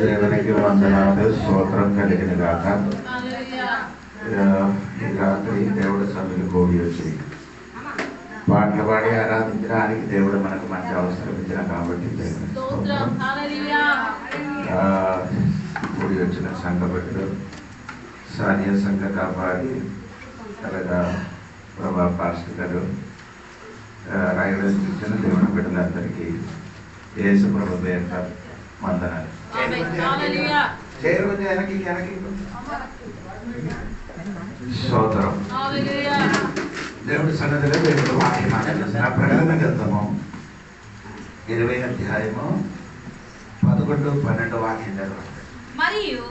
దేవునికి వందనాలు, స్తోత్రం కలిగిన గాక. ఈ రాత్రి దేవుడు సభ్యులు కూడి వచ్చి పాటలు పాడి ఆరాధించడానికి దేవుడు మనకు మంచి అవసరం ఇచ్చిన కాబట్టి కూడి వచ్చిన సంఘ బిడ్డలు, స్థానియ సంఘ కాపాడి అలాగా ప్రభా పాస్టర్ గారు రాయడానికి ఇచ్చిన దేవుని బిడ్డలందరికీ యేసు ప్రభు పేరిట వందనాలు. స్తోత్రం. దేవుడి సన్నిధిలో దేవుడు వాక్యం మాట్లాడుతున్న ప్రకటన గ్రంథము 20 అధ్యాయము 11, 12 వాక్యం చదవండి. మరియు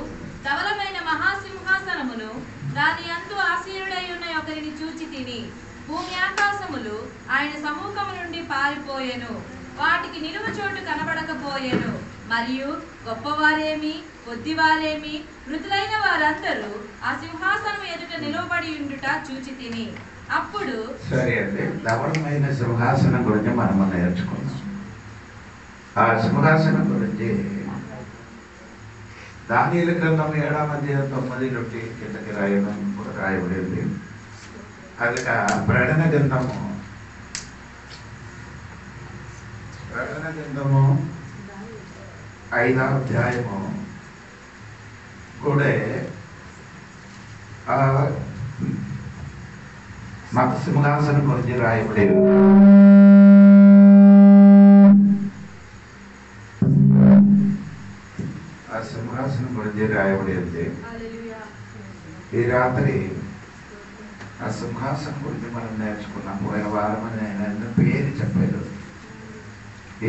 ధవలమైన మహాసింహాసనమును దాని యందు ఆసీనుడై ఉన్న ఒకరిని చూచి తిని, భూమి ఆకాశములు ఆయన సముఖము నుండి పారిపోయెను, వాటికి నిలువ చోటు కనబడకపోయెను. మరియు గొప్పవారేమి కొద్దివారేమి మృతులైన వారందరూ ఆ సింహాసనం ఎదుట నిలవబడి ఉండుట చూచి తిని. అప్పుడు సరే అండి, ధవలమైన సింహాసనం గురించి మనము నేర్చుకున్నాం. ఆ సింహాసనం గురించి దానియేలు గ్రంథం 7వ అధ్యాయం 9 నుండి కిందకి రాయబడింది. అది ప్రకటన గ్రంథము 5వ అధ్యాయము కూడా మత సింహాసనం గురించి రాయబడేది. ఆ సింహాసనం గురించి రాయబడేది. ఈ రాత్రి ఆ సింహాసనం గురించి మనం నేర్చుకున్నాం. పోయిన వారం నేను పేరు చెప్పలేదు.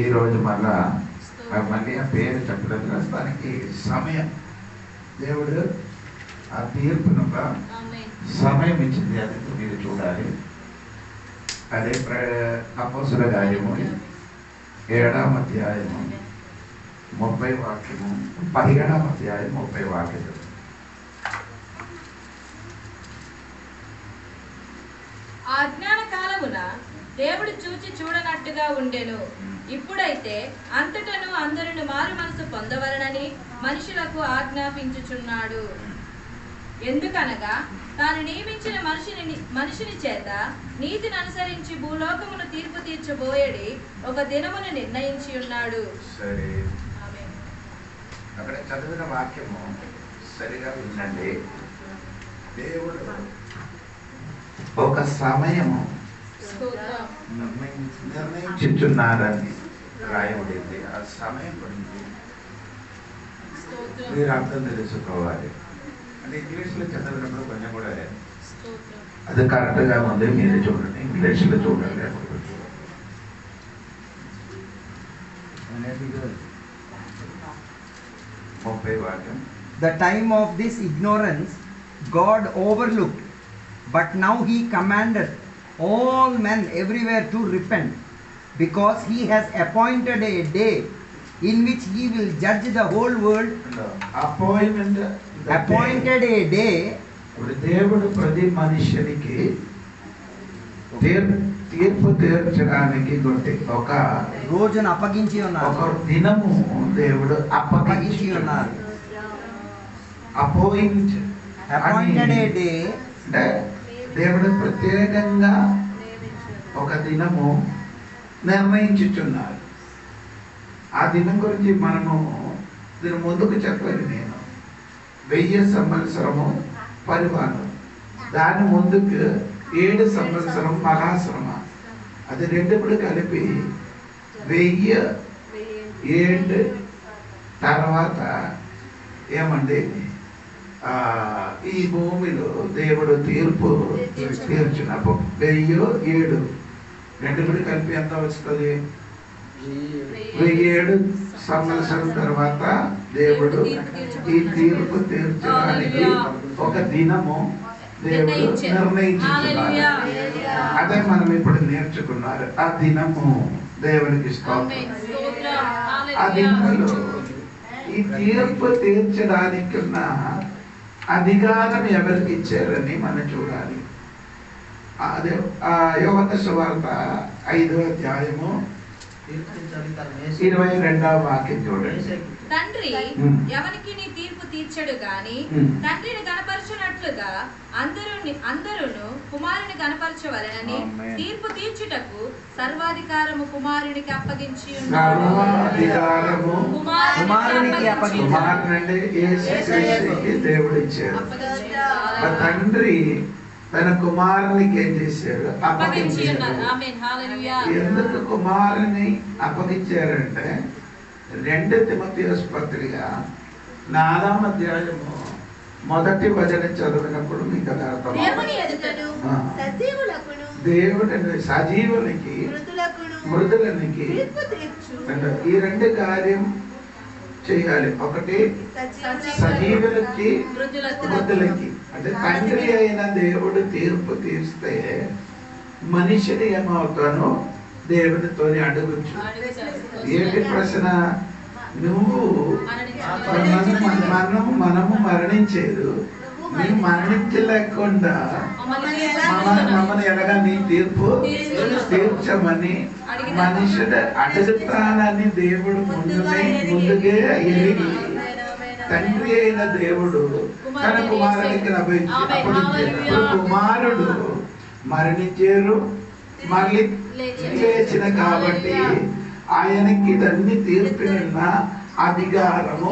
ఈ రోజు మళ్ళీ ఆ పేరు చెప్పలేదు. ప్రస్తుతానికి సమయం దేవుడు ఆ తీర్పును సమయం ఇచ్చింది. అది మీరు చూడాలి. అదే అపోస్తుల కార్యము 7వ అధ్యాయము 30 వాక్యము, 17వ అధ్యాయం 30 వాక్యము. ఆ అజ్ఞాన కాలమున దేవుడు చూచి చూడనట్టుగా ఉండెను. ఇప్పుడైతే అంతటను అందరును మారు మనసు పొందవలనని మనుషులకు ఆజ్ఞాపించుచున్నాడు. ఎందుకనగా తాను నియమించిన మనిషిని చేత నీతిని అనుసరించి భూలోకమును తీర్పు తీర్చబోయేడి ఒక దినమును నిర్ణయించి ఉన్నాడు. సరే, అక్కడ చదివిన వాక్యము సరిగా వినండి. దేవుడు ఒక సమయము నిర్ణయించుచున్నారని రాయబడింది. ఆ సమయం గురించి మీరు అర్థం తెలుసుకోవాలి. అంటే ఇంగ్లీష్లో చదివినప్పుడు కొంచెం కూడా అది కరెక్ట్గా ఉంది. మీరు చూడండి, ఇంగ్లీష్లో చూడండి. The time of this ignorance God overlooked, but now he commanded all men everywhere to repent, because he has appointed a day in which he will judge the whole world. Appointed a day. దేవుడు ప్రతి మనుష్యునికి తీర్పు తీర్చడానికి ఒక రోజును అప్పగించి ఉన్నారు. ఒక దినము దేవుడు అప్పగించి ఉన్నారు. అపాయింటెడ్ ఏ డే అంటే దేవుడు ప్రత్యేకంగా ఒక దినము నిర్ణయించుచున్నారు. ఆ దినం గురించి మనము దీని ముందుకు చెప్పాలి. నేను 1000 సంవత్సరము పరిపాలన, దాని ముందుకు 7 సంవత్సరం మహాశ్రమ, అది రెండుప్పుడు కలిపి 1007 తర్వాత ఏమండి ఈ భూమిలో దేవుడు తీర్పు తీర్చినప్పుడు 1007 రెండుప్పుడు కలిపి ఎంత వస్తుంది? 1007 సంవత్సరం తర్వాత దేవుడు ఈ తీర్పు తీర్చడానికి ఒక దినము దేవుడు నిర్ణయించుకున్నారు. అదే మనం ఇప్పుడు నేర్చుకున్నారు. ఆ దినము దేవుడికి స్తోత్రం. ఆ దినములో ఈ తీర్పు తీర్చడానికి ఉన్న అధికారం ఎవరికి ఇచ్చారని మనం చూడాలి. అదే యోహాను సువార్త 5వ అధ్యాయము 22వ వాక్యం చూడండి. తండ్రి ఎవరికి నీ తీర్పు తీర్చడు గాని తండ్రిని గణపరచునట్లుగా అందరూను కుమారుని గణపరచవలెనని తీర్పు తీర్చుటకు సర్వాధికారము కుమారునికి అప్పగించి ఉన్నాడు. దేవుడు ఇచ్చాడు. తండ్రి తన కుమారునికి ఏం చేశారు? అప్పగించారు. ఎందుకు కుమారుని అప్పగించారంటే 2 తిమోథెయుస్ పత్రిక 4వ అధ్యాయము 1వ వచనం చదివినప్పుడు మీకు అది అర్థం. దేవుడిని సజీవులకి మృతులకి ఈ 2 కార్యం చేయాలి. ఒకటి సజీవులకి మృతులకి. అంటే తండ్రి అయిన దేవుడు తీర్పు తీస్తే మనిషిని ఏమవుతాను? దేవునితోని అడగచ్చు. ఏంటి ప్రశ్న? నువ్వు మనము మరణించేదు, నీ మరణించలేకుండా మమ్మల్ని ఎలాగా నీ తీర్పు తీర్చమని మనుషుడు అడుగుతానని దేవుడు ముందుగే ఎరిగి తండ్రి అయిన దేవుడు తన కుమారునికి అప్పగించారు. కుమారుడు మరణించారు, మళ్ళీ లేచిన కాబట్టి ఆయనకి ఇదన్నీ తీర్పిన అధికారము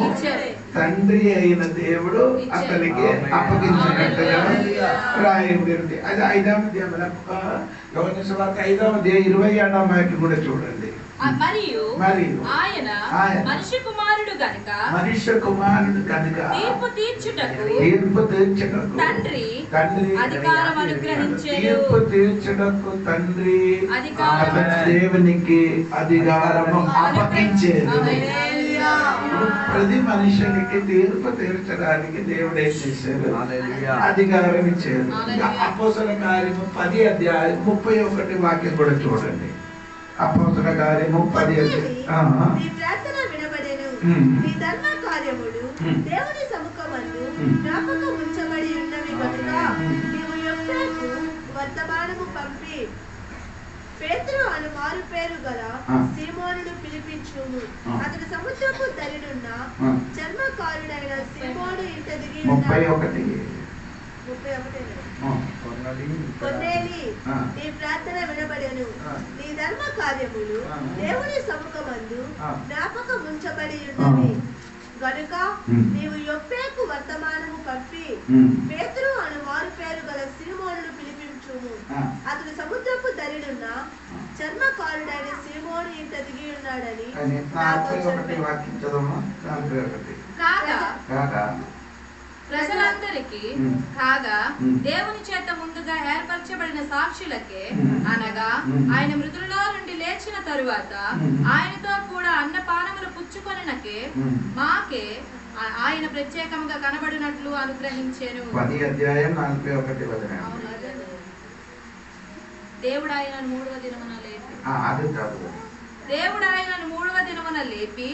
తండ్రి అయిన దేవుడు అతనికి అప్పగించినట్టుగా రాయబడింది. అది 5వ అధ్యాయం 5వ అధ్యాయం 27వ వాక్యం కూడా చూడండి. మరియు ఆయన మనుష్య కుమారుడు గనుక తీర్పు తీర్చుటకు తండ్రి అధికారం అనుగ్రహించెను. తీర్పు తీర్చుటకు తండ్రి దేవునికి అధికారము అప్పగించేది. ప్రతి మనుషునికి తీర్పు తీర్చడానికి దేవుడు ఏం చేశారు? అధికారం ఇచ్చారు. అపోస్తల కార్యము 10వ అధ్యాయం 31వ వాక్యం కూడా చూడండి. అపోస్తల కార్యము 10వ దేవుని సముఖమందు జ్ఞాపకం ఉంచబడి ఉన్నవి కనుక నీవు యొప్పేకు వర్తమానము పంపి పేతురు అను మారు పేరు గల సీమోనును పిలిపించుము. అతడు సముద్రపు దరినున్న చర్మకారుడైన సీమోను ఇంట దిగి కొన్నేలి నీ ప్రార్థన వినబడెను. నీ ధర్మ కార్యములు దేవుని సముఖమందు జ్ఞాపకం ఉంచబడి ఉన్నవి గనుక నీవు యొప్పేకు వర్తమానము పంపి పేతురు అను మారు పేరు గల సీమోనును పిలిపించుము. అతడు సముద్రపు దరినున్న చర్మకారుడైన సీమోను ఇంట దిగి ఉన్నాడని ప్రజలందరికీ కాగా దేవుని చేత ముందుగా ఏర్పరచబడిన సాక్షులకే అనగా ఆయన మృతులలో నుండి లేచిన తరువాత ఆయనతో కూడా అన్నపానములు పుచ్చుకొనినకే మాకే ఆయన ప్రత్యేకంగా కనబడినట్లు అనుగ్రహించెను. 10వ అధ్యాయం 41వ వచనం. దేవుడు ఆయనను 3వ దినమున లేపి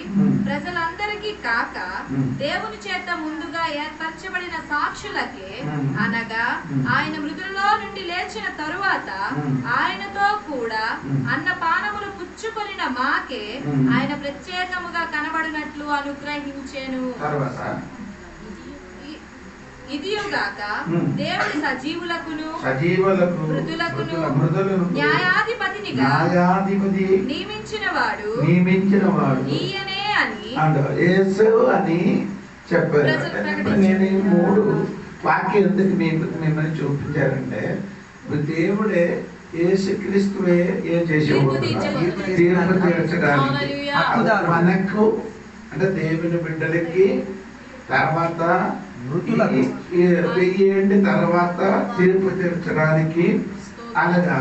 ప్రజలందరికీ కాక దేవుని చేత ముందుగా ఏర్పరచబడిన సాక్షులకే అనగా ఆయన మృతులలో నుండి లేచిన తరువాత ఆయనతో కూడా అన్నపానములు పుచ్చుకొనిన మాకే ఆయన ప్రత్యేకముగా కనబడినట్లు అనుగ్రహించెను. ఇదియుగాక దేవుని సజీవులకును మృతులకును న్యాయాధిపతినిగా నియమించిన వాడు ఈయనే అని చెప్పారు. నేను 3 వాక్యం ఎందుకు మిమ్మల్ని చూపించారంటే దేవుడే యేసుక్రీస్తువే ఏం చేసేవాడు? తీర్పు తీర్చడానికి. మనకు అంటే దేవుని బిడ్డలకి తర్వాత 1000 ఏళ్ల తర్వాత తీర్పు తీర్చడానికి, అనగా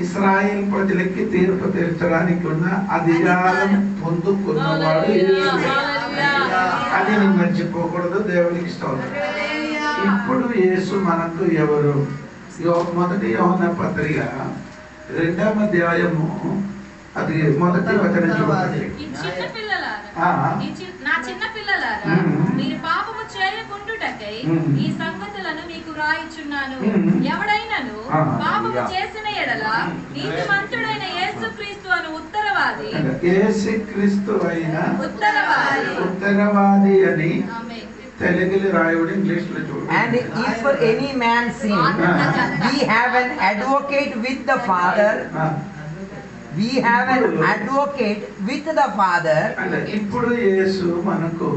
ఇశ్రాయేల్ ప్రజలకి తీర్పు తీర్చడానికి ఉన్న అధికారం పొందుకున్నవాడు. అది నేను మర్చిపోకూడదు. దేవునికి స్తోత్రం. ఇప్పుడు యేసు మనకు ఎవరు? మొదటి యోహాను పత్రిక 2వ అధ్యాయము అది 1వ వచనం చూడండి. నా చిన్న పిల్లలారా, మీరు పాపము చేయకుండుటకై ఈ సంగతులను మీకు రాయిచున్నాను. ఎవడైనను పాపము చేసిన ఎడల నీతిమంతుడైన యేసుక్రీస్తు అను ఉత్తరవాది అని తెలుగులో రాయబడి ఇంగ్లీష్లో చూడండి. And if any man sin, we have an advocate with the Father. We have an advocate with the Father. ఇప్పుడు యేసు మనకు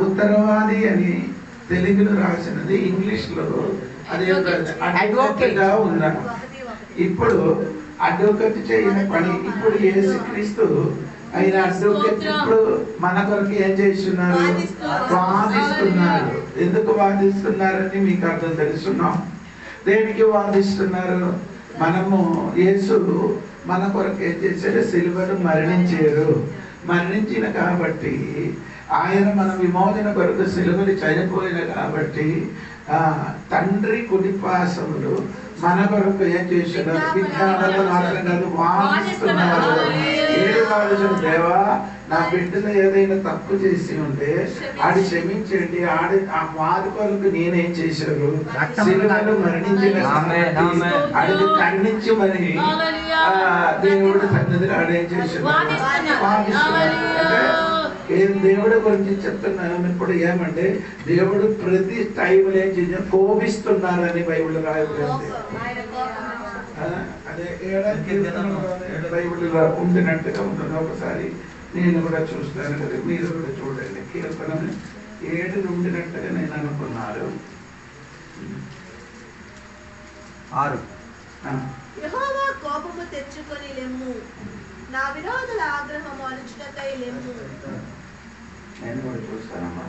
ఉత్తరవాది అని తెలుగులో రాసినది, ఇంగ్లీష్లో అది అడ్వకేట్ గా ఉందా. ఇప్పుడు అడ్వకేట్ చేయని పని ఇప్పుడు యేసుక్రీస్తు ఆయన అడ్వకేట్ ఇప్పుడు మన కొరకు ఏం చేస్తున్నారు? వాదిస్తున్నారు. ఎందుకు వాదిస్తున్నారని మీకు అర్థం తెలుసున్నాం. దేనికి వాదిస్తున్నారు? మనము యేసు మన కొరకు ఏం చేశారు? సిలువను మరణించారు. మరణించిన కాబట్టి ఆయన మన విమోచన కొరకు సిలువని చనిపోయిన కాబట్టి తండ్రి కుడిపాసములు మన కొరకు ఏం చేస్తున్నారు? విజ్ఞానాలు మాత్రం కాదు, వాదిస్తున్నారు. ఏడు వాదిస్తున్నారు, దేవా నా బిడ్డలు ఏదైనా తప్పు చేసి ఉంటే ఆడి క్షమించండి, ఆ వారి కొరకు నేనేం చేశారు? సిలువను మరణించిన ఆడికి ఖండించి మరి దేవుడు సన్నిధిలో ఆడేం చేశారు? వాదిస్తున్నారు. అంటే దేవుడి గురించి చెప్తున్నాను ఇప్పుడు. ఏమంటే దేవుడు ప్రతి టైంలో ఏం చేసిన కోపిస్తున్నారని బైబిల్ రాయబడింది. అదే బైబిల్ ఉండినట్టుగా ఉంటుంది. ఒకసారి నేను కూడా చూస్తాను కదా, మీరు కూడా చూడండి. కీర్తన 7 ఉండినట్టుగా నేను అనుకున్నారు. 6 యెహోవా కోపము తెచ్చుకొని లెమ్ము, నా విరోధుల ఆగ్రహము అణుచుటకై లెమ్ము. నేను కూడా చూస్తానమ్మా.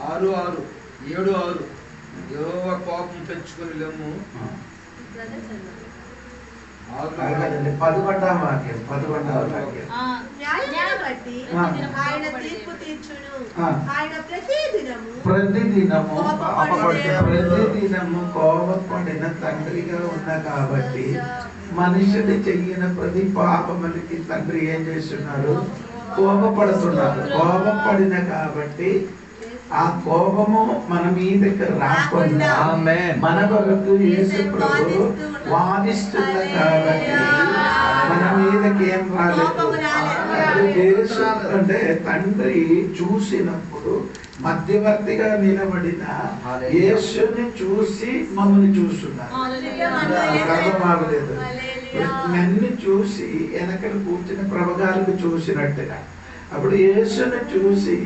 6:7 యెహోవా కోపం తెచ్చుకొని లెమ్ము. 11వ వాక్యం. న్యాయమును బట్టి ఆయన తీర్పు తీర్చును. ఆయన ప్రతిదినము కోపపడిన తండ్రిగా ఉన్నా కాబట్టి మనుషుడు చెయ్యిన ప్రతి పాపములకి తండ్రి ఏం చేస్తున్నారు? కోపపడుతున్నారు. కోపపడిన కాబట్టి ఆ కోపము మన మీదకి రాకుండా మన కొరకు యేసు ప్రభు వాదిస్తున్న కాబట్టి మన మీదకి ఏం రాలేదు. యేసు అంటే తండ్రి చూసినప్పుడు మధ్యవర్తిగా నిలబడిన యేసుని చూసి మమ్మల్ని చూస్తున్నారు. అర్థమాగలేదు. నన్ను చూసి వెనకలు కూర్చుని ప్రభుగారికి చూసినట్టుగా అప్పుడు యేసుని చూసి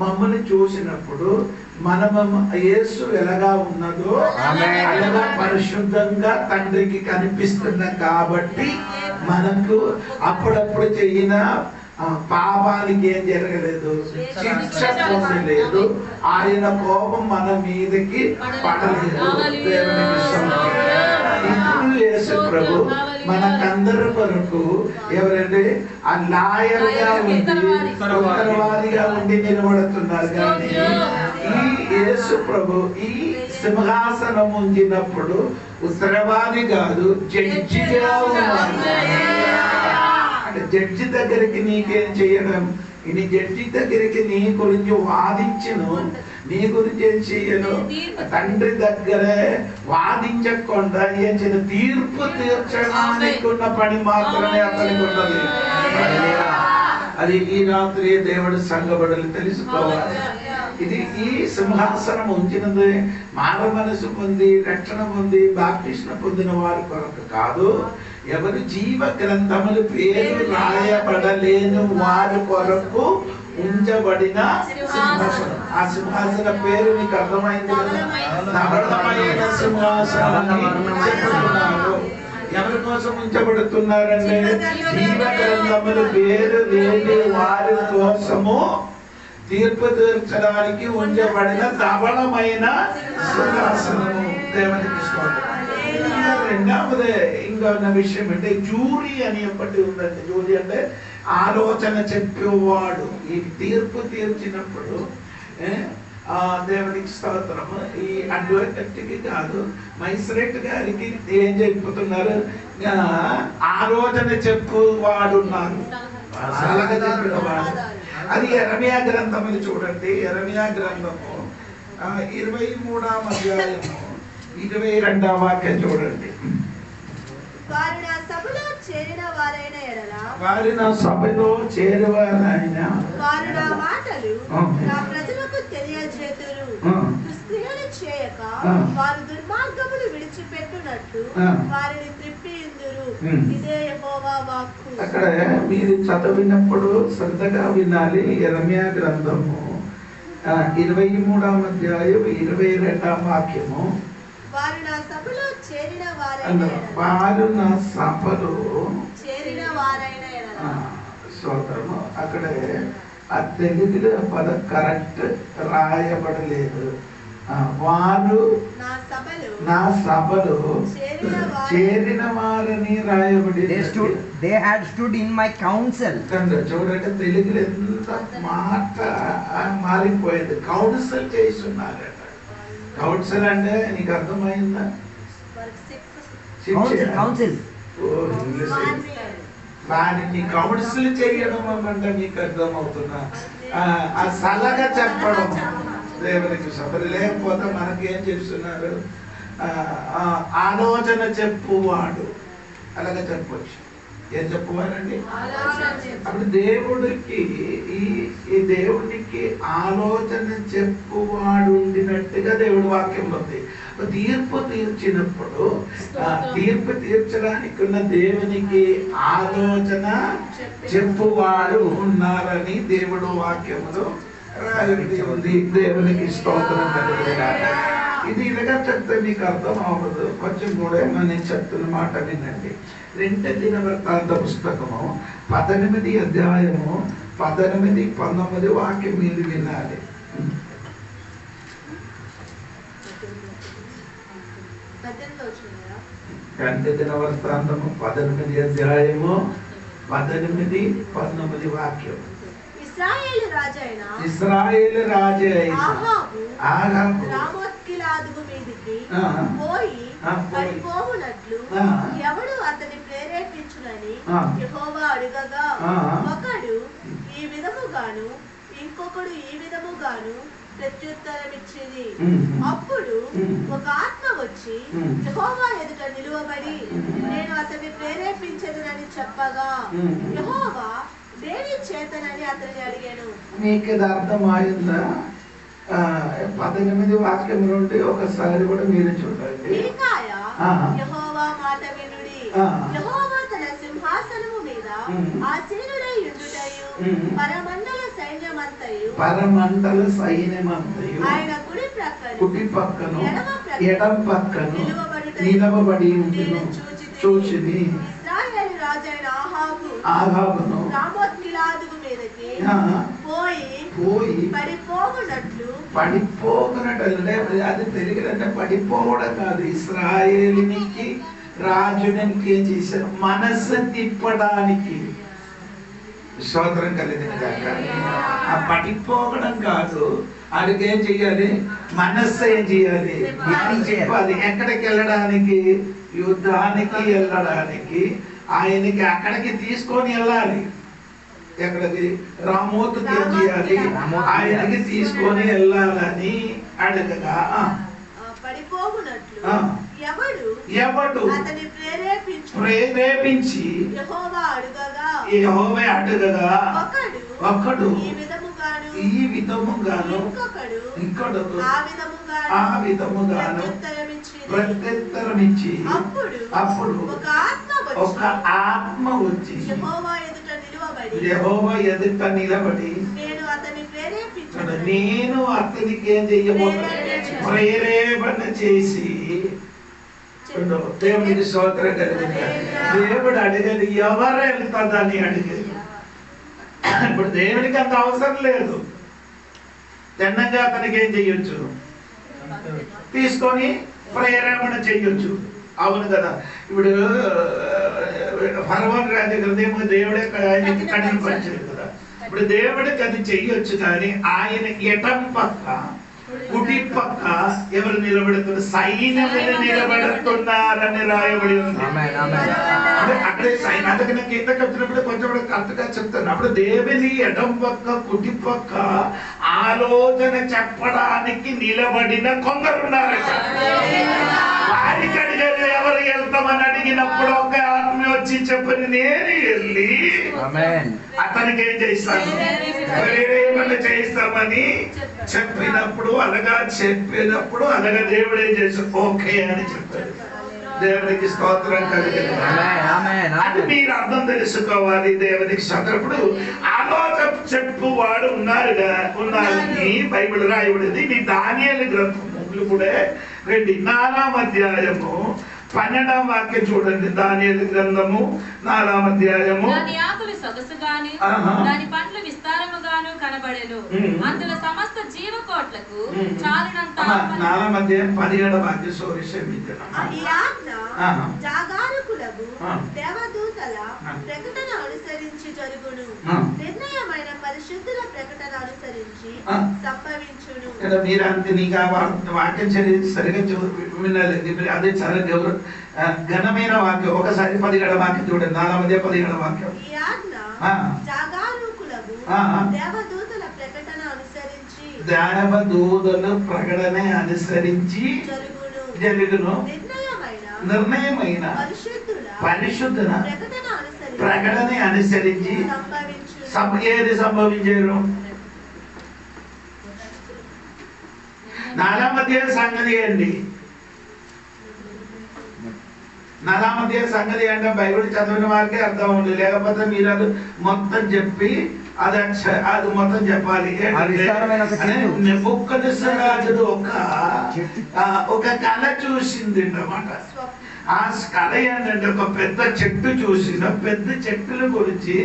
మమ్మల్ని చూసినప్పుడు యేసు ఎలాగా ఉన్నదో అలాగా పరిశుద్ధంగా తండ్రికి కనిపిస్తున్న కాబట్టి మనకు అప్పుడప్పుడు చెయ్యిన పాపానికి ఏం జరగలేదు, శిక్ష పొందలేదు. ఆయన కోపం మన మీదకి పడలేదు. ఇప్పుడు యేసు ప్రభు మనకందరి కొరకు ఎవరంటే ఆ లాయర్గా ఉండి ఉత్తరవాదిగా ఉండి నిలబడుతున్నారు. కానీ ఈ యేసు ప్రభు ఈ సింహాసనం ఉంచినప్పుడు ఉత్తరవాది కాదు, జడ్జిగా ఉన్నారు. అంటే జడ్జి దగ్గరికి నీకేం చేయడం? నీ జడ్జి దగ్గరికి నీ గురించి వాదించను, నీ గురించి ఏం చేయను. తండ్రి దగ్గరే వాదించకుండా ఏం చేయను, తీర్పు తీర్చడానికి ఉన్న పని మాత్రమే అతనికి ఉన్నది. అది ఈ రాత్రి దేవుడు సంఘబడులు తెలుసుకోవాలి. ఇది ఈ సింహాసనం ఉంచినది మానవ మనసు పొంది రక్షణ పొంది బాప్తిస్మ పొందిన వారి కొరకు కాదు, ఎవరు జీవ గ్రంథములు పేరు రాయబడలేని వారి కొరకు ఉంచబడిన సింహాసనం. ఆ సింహాసన పేరు మీకు అర్థమైంది కదా? నవరమైన సింహాసనం చెప్తున్నారు. ఎవరి కోసం ఉంచబడుతున్నారంటే జీవ గ్రంథములు పేరు లేని వారి కోసము తీర్పు తీర్చడానికి ఉంచబడిన ధవళమైన సింహాసనము. దేవునికి స్తోత్రం. రెండవదే ఇంకొన్న విషయం అంటే జూరీ అని ఒకటి ఉందండి. జూరీ అంటే ఆలోచన చెప్పేవాడు. ఈ తీర్పు తీర్చినప్పుడు దేవునికి స్తోత్రము. ఈ అడ్వకేట్కి కాదు, మైస్రేట్ గారికి ఏం చెప్పుతున్నారు? ఆలోచన చెప్పువాడు ఉన్నారు, సలహా చెప్పినవాడు. అది యెరెమయా గ్రంథములు చూడండి. యెరెమయా గ్రంథము 23వ అధ్యాయము 22వ వాక్యం చూడండి. వారు నా సభలో చేరిన వారైన ఎడల వారు నా సభలో చేరువారైన వారు నా మాటలు నా ప్రజలకు తెలియజేతురు. దుష్క్రియలు చేయక వారు దుర్మార్గములు విడిచిపెట్టునట్లు వారిని త్రిప్పియుందురు. ఇదే యెహోవా వాక్కు. అక్కడ మీరు చదివినప్పుడు శ్రద్ధగా వినాలి. యెరెమయా గ్రంథము 23వ అధ్యాయం 22వ వాక్యము. వారు నా సభలో చేరిన వారైన ఎడల వారు నా సభలో చేరిన వారైన ఎడల స్తోత్రము. అక్కడ ఆ తెలుగులో పదం కరెక్ట్ రాయబడలేదు. వారు నా సభలో చేరిన వారని రాయబడి. They had stood in my council. చూడండి తెలుగులో ఎంత మాట మారిపోయింది. కౌన్సిల్ చేస్తున్నారట. కౌన్సిల్ అంటే నీకు అర్థమైందా? కౌన్సిల్ వారిని కౌన్సిల్ చేయడం అంటే నీకు అర్థమవుతున్నా? ఆ సలహా చెప్పడం దేవునికి సభలు. లేకపోతే మనకేం చెప్తున్నారు? ఆలోచన చెప్పువాడు అలాగే చెప్పవచ్చు. ఏం చెప్పువారండి? అప్పుడు దేవుడికి ఈ దేవుడికి ఆలోచన చెప్పువాడు ఉండినట్టుగా దేవుడి వాక్యంలో ఉంది. తీర్పు తీర్చినప్పుడు తీర్పు తీర్చడానికి ఉన్న దేవునికి ఆలోచన చెప్పువాడు ఉన్నారని దేవుడు వాక్యములో రాయబడి ఉంది. దేవునికి స్తోత్రం కలుగుగాక. ఇది ఇలాగా చెప్తే మీకు అర్థం అవ్వదు. కొంచెం కూడా నేను చెప్తున్న మాట వినండి. 2 దినవృత్తాంత పుస్తకము 18 అధ్యాయము 18, 19 వాక్యం మీరు వినాలి. 2 దినవృత్తాంతము 18 అధ్యాయము 18, 19 వాక్యం. ఇశ్రాయేలు రాజు అయిన ఆహాబు రామోత్గిలాదు మీదికి పోయి పడిపోవునట్లు ఎవడు అతని ప్రేరేపించునని యెహోవా అడుగగా ఒకడు ఈ విధముగాను ఇంకొకడు ఈ విధముగాను ప్రత్యుత్తరమిచ్చింది. అప్పుడు ఒక ఆత్మ వచ్చి యెహోవా ఎదుట నిలువబడి నేను అతన్ని ప్రేరేపించదునని చెప్పగా యెహోవా దేని చేతనని అతన్ని అడిగాను. మీకు ఇది అర్థమైందా? 18 వాక్యం నుండి ఒకసారి కూడా మీరు చూడండి. యెహోవా మాట వినుడి. యెహోవా తన సింహాసనము మీద ఆసీనుడై ఉండుటయు పరమండల సైన్యమంతయు ఆయన కుడి పక్కన ఎడమ పక్కన నిలవబడి ఉండును చూచిని. ఇశ్రాయేలు రాజైన ఆహాబును రామోత్గిలాదు మీదకి పోయి పడిపోవునట్లు అది తెలుగులంటే పడిపోవడం కాదు. ఇశ్రాయేలునికి రాజునికి ఏం చేశారు? మనసు తిప్పడానికి. స్తోత్రం కలిగిన కాక. ఆ పడిపోవడం కాదు. ఆయనకి ఏం చెయ్యాలి? మనస్సు ఏం చేయాలి? చెప్పాలి. ఎక్కడికి వెళ్ళడానికి? యుద్ధానికి వెళ్ళడానికి. ఆయనకి అక్కడికి తీసుకొని వెళ్ళాలి. ఎక్కడికి? రామోతుకి ఏం చేయాలి? ఆయనకి తీసుకొని వెళ్ళాలని అడగగా ఎవడు ప్రేరేపించి యెహోవా అడగగా ఒకడు ఈ విధముగాను ఇంకొకడు ఆ విధముగాను ప్రత్యుత్తరమిచ్చి అప్పుడు ఒక ఆత్మ వచ్చి యెహోవా ఎదుట నిలబడి నేను అతనికి ఏం చెయ్యబోతున్నా? ప్రేరేపణ చేసి. దేవునికి స్తోత్రం కలిగింది. దేవుడు అడిగేది ఎవరు వెళ్తుందని అడిగేది. ఇప్పుడు దేవునికి అంత అవసరం లేదు. తిన్నగా అతనికి ఏం చెయ్యొచ్చు? తీసుకొని ప్రేరేపణ చెయ్యొచ్చు. అవును కదా. ఇప్పుడు ఫరోన్ రాజు హృదయం దేవుడే ఆయనకి కఠినపరిచేది కదా. ఇప్పుడు దేవుడికి అది చెయ్యొచ్చు. కానీ ఆయన ఎటం పక్క కుడి పక్క ఎవరు నిలబెడుతున్నారు? సైన్యములు నిలబెడుతున్నారని రాయబడి ఉంది. అక్కడే సైన్యం. అందుకే నాకు ఇంతకు వచ్చినప్పుడు కొంచెం కరెక్ట్గా చెప్తాను. అప్పుడు దేవుని ఎడం పక్క కుడి పక్క ఆలోచన చెప్పడానికి నిలబడిన కొందరున్నారట. వారికి అడిగారు ఎవరు వెళ్తామని అడిగినప్పుడు ఒక ఆత్మ వచ్చి చెప్పని నేను వెళ్ళి అతనికి ఏం చేస్తాను ఏమన్నా చేస్తామని చెప్పినప్పుడు అలాగా దేవుడు ఏం చేస్తాడు? ఓకే అని చెప్పాడు. దేవునికి స్తోత్రం కలిగింది. అది మీరు అర్థం తెలుసుకోవాలి. దేవునికి స్తోత్రప్పుడు ఆలోచన చెప్పువాడు ఉన్నారుగా ఉన్నారని బైబిల్ రాయబడింది. నీ దానియేలు గ్రంథములు కూడా 4వ అధ్యాయము 12వ వాక్యం చూడండి. దానియేలు గ్రంథము 4వ అధ్యాయము. దాని ఆకులు సొగసుగాను దాని పండ్లు విస్తారముగాను కనబడెను. అందులో సమస్త జీవకోట్లకు చాలినంత 4వ అధ్యాయం 17వ వాక్యం. ఈ ఆజ్ఞ జాగారకులకు దేవదూతల ప్రకటన అనుసరించి జరుగును. నిర్ణయమైన పరిశుద్ధుల ప్రకటన అనుసరించి సంభవించును. మీరు అంతే నీకు ఆ వాక్యం సరిగా వినలేదు. అదే చాలా ఘనమైన వాక్యం. ఒకసారి 17వ వాక్యం చూడండి. 4వ అధ్యాయం 17వ వాక్యం. ఈ ఆజ్ఞ జాగారకులకు దేవదూతల ప్రకటన అనుసరించి దేవదూతల ప్రకటన అనుసరించి జరుగును. నిర్ణయమైన పరిశుద్ధుల ప్రకటన అనుసరించి ఏది సంభవించారు? 4వ అధ్యాయం సంగతి అండి. 4వ అధ్యాయం సంగతి అంటే బైబిల్ చదివిన వారికి అర్థం ఉంది. లేకపోతే మీరు అది మొత్తం చెప్పి అది మొత్తం చెప్పాలి. నెబుకద్నెజరు ఒక కళ చూసింది అన్నమాట. ఆ కళ ఏంటంటే ఒక పెద్ద చెట్టు చూసిన పెద్ద చెట్టుల గురించి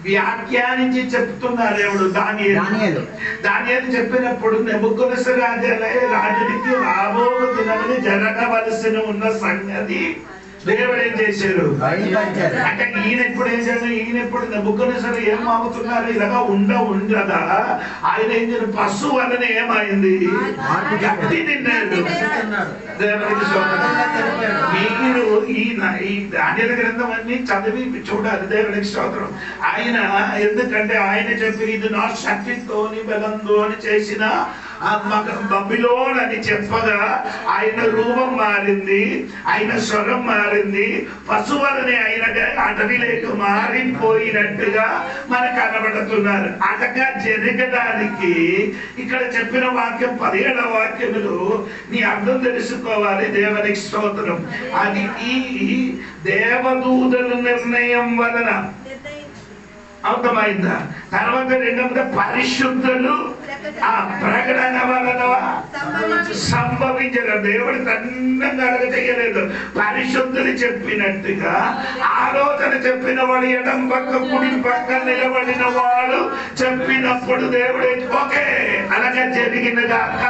వ్యాఖ్యానించి చెప్తున్నారు ఎవడు? దానియేలు చెప్పినప్పుడు నెబుకద్నెజరు రాజునికి రాబో దినమున జరగవలసిన ఉన్న సంగతి దేవుడు ఏం చేశారు అంటే ఈయన ఎప్పుడు ఏం చేశారు? ఈయన ఎప్పుడు నెబుకద్నెజరు ఏం మాగుతున్నారు? ఇలాగా ఉండదా ఆయన ఏం చేశారు? పశువు వలన ఏమైంది? గట్టి తిన్నాడు. దేవునికి స్తోత్రం. మీరు ఈ దానియేలు గ్రంథం అన్ని చదివి చూడాలి. దేవునికి స్తోత్రం. ఆయన ఎందుకంటే ఆయన చెప్పి ఇది నా శక్తితోని బలంతో అని చేసిన బబిలోన్ అని చెప్పగా ఆయన రూపం మారింది, ఆయన స్వరం మారింది. పశువులని ఆయన అడవిలోకి మారిపోయినట్టుగా మనకు కనబడుతున్నారు. అటగా జరగడానికి ఇక్కడ చెప్పిన వాక్యం 17వ వాక్యములు నీ అర్థం తెలుసుకోవాలి. దేవునికి స్తోత్రం. అది ఈ దేవదూతల నిర్ణయం వలన అర్థమైందా? తర్వాత రెండవది పరిశుద్ధులు ఆ ప్రకటన వలన సంభవించిన దేవుడు తన్నంగా చేయలేదు. పరిశుద్ధులు చెప్పినట్టుగా ఆలోచన చెప్పిన వాడు ఎడం పక్క కుడి పక్క నిలబడిన వాడు చెప్పినప్పుడు దేవుడు ఓకే అలాగే జరిగినగాక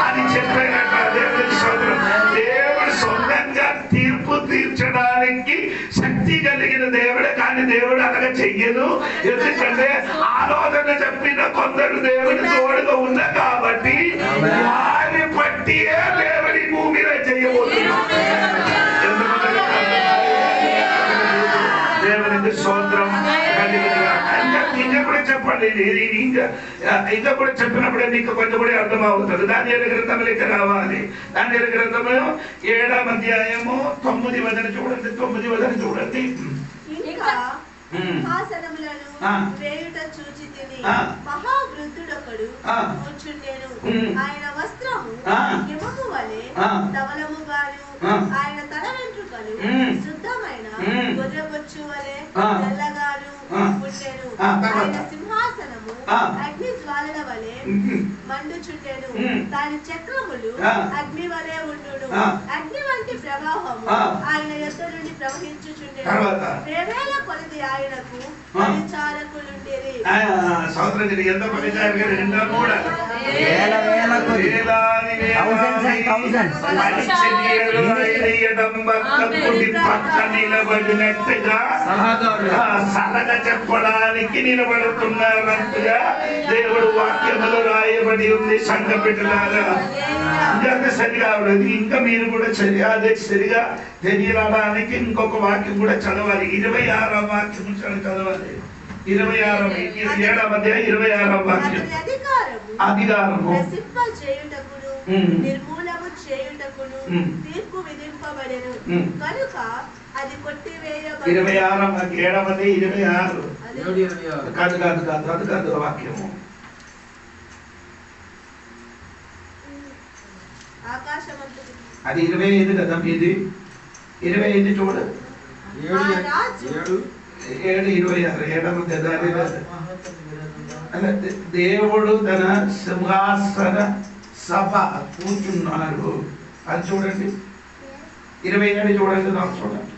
అని చెప్పారట. దేవుడికి స్తోత్రం. దేవుడు సొంతంగా తీర్పు తీర్చడానికి శక్తి కలిగిన దేవుడు, కానీ దేవుడు అలాగే చెయ్యదు. ఎందుకంటే ఆలోచన చెప్పిన కొందరు దేవుడు తోడుగా ఉన్నా కాబట్టి వారి పట్టి దేవుడి భూమిలో చేయబోతున్నాడు. దేవునికి స్తోత్రం. ఇంకా కూడా చెప్పండి. ఇంకా కూడా చెప్పినప్పుడే మీకు కొంచెం కూడా అర్థం అవుతుంది. దానియేలు గ్రంథంలోకి రావాలి. దానియేలు గ్రంథము 7వ అధ్యాయము 9వ వచనం చూడండి. 9వ వచనం చూడండి. వేయుట చూచి తిని మహావృద్ధుడొకడు కూర్చుండెను. ఆయన వస్త్రము హిమము వలె ధవలముగాను, ఆయన తల వెంట్రుకలు శుద్ధమైన గొర్రెబొచ్చు వలె తెల్లగాను ఉండెను. ఆయన సింహాసనము అగ్ని జ్వాలల వలె మండుచుండెను. దాని చక్రములు అగ్ని వలె ఉండును. అగ్ని వంటి ప్రవాహము ఆయన యొద్ద నుండి ప్రవహించుచుండెను. తర్వాత వేవేల కొలది ఆయనకు పరిచారకులుండిరి. సోదరుడు ఎంత పరిచారకులు? రెండో మూడు వేల వేల కొద్ది. వేలాది Thousands and thousands. పక్క నిలబడినట్టుగా సలహా చెప్పడానికి నిలబడుతున్నారంటుగా దేవుడు వాక్యములో రాయబడి ఉంది. సంఘ బిడ్డలారా, ఇంకా సరిగా ఉండదు. ఇంకా మీరు కూడా అదే సరిగా తెలియడానికి ఇంకొక వాక్యం కూడా చదవాలి. 26వ వాక్యం చదవాలి. 27వ అధ్యాయం 26వ వాక్యం. అధికారము చేయుటకును నిర్మూలము చేయుటకును తీర్పు విధింపబడెను కనుక అది కొట్టివేయబడి. 26వ 26 కాదు కాదు కాదు అది కాదు వాక్యము. అది 25 కదా మీది. 25 చూడ 7:26 దేవుడు తన సింహాసన సభ కూర్చున్నాడు. అది చూడండి. 27 చూడండి. నాకు చూడండి.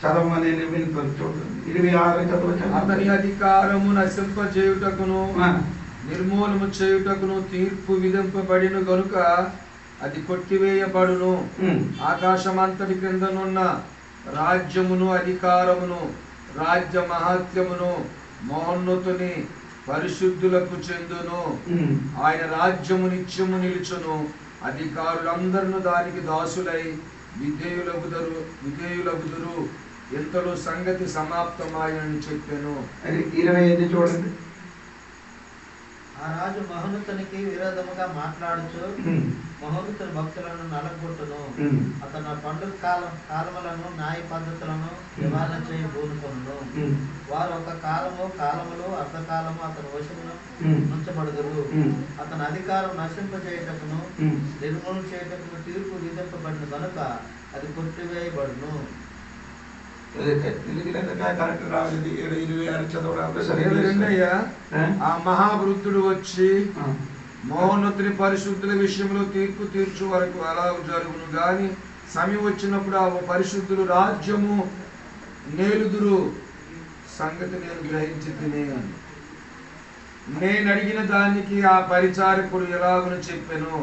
చదవమని వింటారు. చూడండి 26 చదవచ్చు. అతని అధికారము నశింపజేయుటకును నిర్మూలము చేయుటకును తీర్పు విధింపబడిన గనుక అది కొట్టివేయబడును. ఆకాశమంతటి క్రిందనున్న రాజ్యమును అధికారమును రాజ్య మహాత్యమును మహోన్నతుని పరిశుద్ధులకు చెందును. ఆయన రాజ్యము నిత్యము నిలుచును. అధికారులందరూ దానికి దాసులై విధేయులగుదురు. ఎంతలో సంగతి సమాప్తమాయని చెప్పాను. 25 చూడండి. ఆ రాజు మహోన్నతునికి విరోధముగా మాట్లాడుచు మహోన్నతుని భక్తులను నలగొట్టును. అతను పండుగ కాలములను న్యాయ పద్ధతులను నివారణ చేయ బోలుకొను. వారు ఒక కాలములు అర్ధకాలము అతని వశమును ఉంచబడుదురు. అతని అధికారం నశింపజేయటకును నిర్మూలన చేయటకును తీర్పు విధింపబడిన కనుక అది కొట్టివేయబడును. ఆ మహావృద్ధుడు వచ్చి మహోన్నతుని పరిశుద్ధుల విషయంలో తీర్పు తీర్చు వరకు అలా జరుగును గాని సమయం వచ్చినప్పుడు ఆ పరిశుద్ధులు రాజ్యము నేలుదురు సంగతి నేను గ్రహించి తినే. నేను అడిగిన దానికి ఆ పరిచారకుడు ఎలాగను చెప్పాను.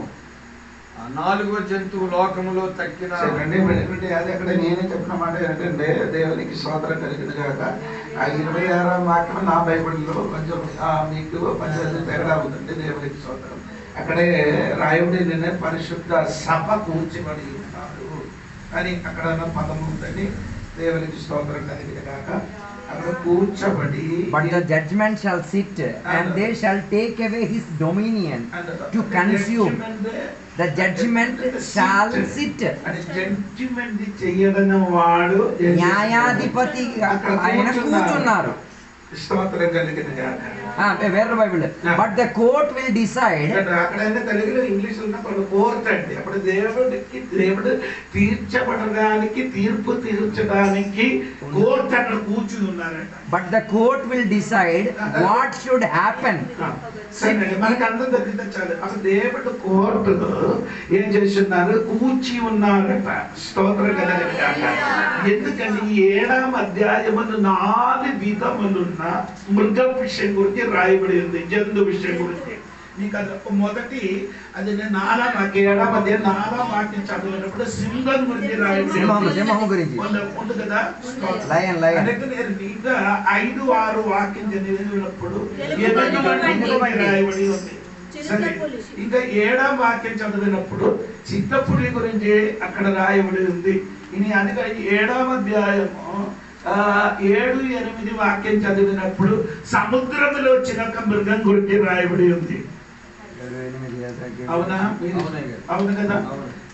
ఆ 4వ జంతువు లోకములో తక్కిన అది అక్కడ నేనే చెప్పిన మాట ఏంటంటే దేవునికి స్తోత్రం కలిగింది కాక. ఆ 26వ వాక్యం నా బైబిల్లో కొంచెం మీకు కొంచెం తేడా అవుతుంది. దేవునికి స్తోత్రం. అక్కడే రాయబడి పరిశుద్ధ సభ కూర్చబడి ఉన్నారు అని అక్కడ పదం ఉందని దేవునికి స్తోత్రం కలిగింది కాక. అక్కడ కూర్చబడి But the judgment shall sit and they shall take away his dominion to consume. The judgment shall sit. Judgment చేయడం వాడు న్యాయాధిపతి ఆయన కూర్చున్నారు. స్తోత్రం కలిగింది కాక. వేరే Bible. But the court will decide. అక్కడ తెలుగులో ఇంగ్లీష్ ఉన్నప్పుడు కోర్ట్ అండి. అప్పుడు దేవుడు తీర్చబడడానికి తీర్పు తీర్చడానికి కోర్ట్ అక్కడ కూర్చుని ఉన్నారంట. But the court will decide what should happen. మనకి అందరూ దొరికితే చాలు. అప్పుడు దేవుడు కోర్టులో ఏం చేస్తున్నారు? కూర్చి ఉన్నారట. స్తోత్రం కలిగింది కాక. ఎందుకంటే 7వ అధ్యాయములు 4 విధములున్న మృగ విషయం గురించి రాయబడి ఉంది. జంతు విషయం గురించి మీకు అది మొదటి అది నేను 4వ 7వ అధ్యాయం 4వ వాక్యం చదివినప్పుడు సింహం గురించి రాయబడి ఉంది కదా. అనేది నేను ఇంకా 5, 6 వాక్యం చదివినప్పుడు రాయబడి ఉంది. సరే, ఇంకా 7వ వాక్యం చదివినప్పుడు చిత్తపులి గురించి అక్కడ రాయబడి ఉంది. ఇది అందుకే 7వ అధ్యాయము 7, 8 వాక్యం చదివినప్పుడు సముద్రంలో వచ్చిన ఒక మృగం గురించి రాయబడి ఉంది. అవునా? అవును కదా.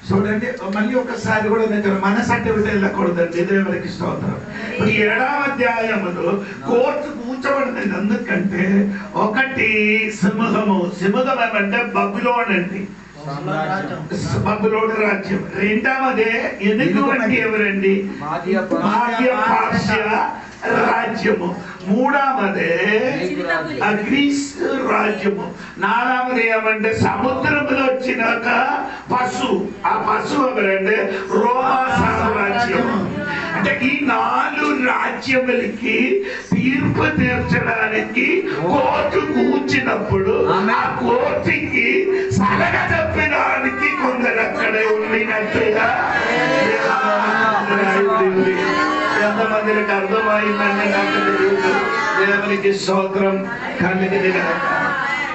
చూడండి మళ్ళీ ఒకసారి కూడా నేను మనసంటే వెళ్ళకూడదండి. దేవునికి స్తోత్రం. ఇప్పుడు 7వ అధ్యాయములో కోర్టు కూర్చోబడింది. ఎందుకంటే ఒకటి సింహము అంటే బబులోన్ అండి. బబులోను రాజ్యం. రెండవదే ఎదుగువంటి ఎవరండి? రాజ్యము, మూడవదే గ్రీస్ రాజ్యము, నాలుగవది ఏమంటే సముద్రంలో వచ్చినాక పశు, ఆ పశువు ఎవరంటే రోమా సామ్రాజ్యము. అంటే ఈ 4 రాజ్యములకి తీర్పు తీర్చడానికి కోర్టు కూర్చున్నప్పుడు ఆ కోర్టుకి సలగ తప్పడానికి కొందరు అక్కడే ఉండినట్టుగా ఎంతమందికి అర్థమైందంటే నాకు తెలియదు. దేవునికి స్తోత్రం కలిగింది కదా.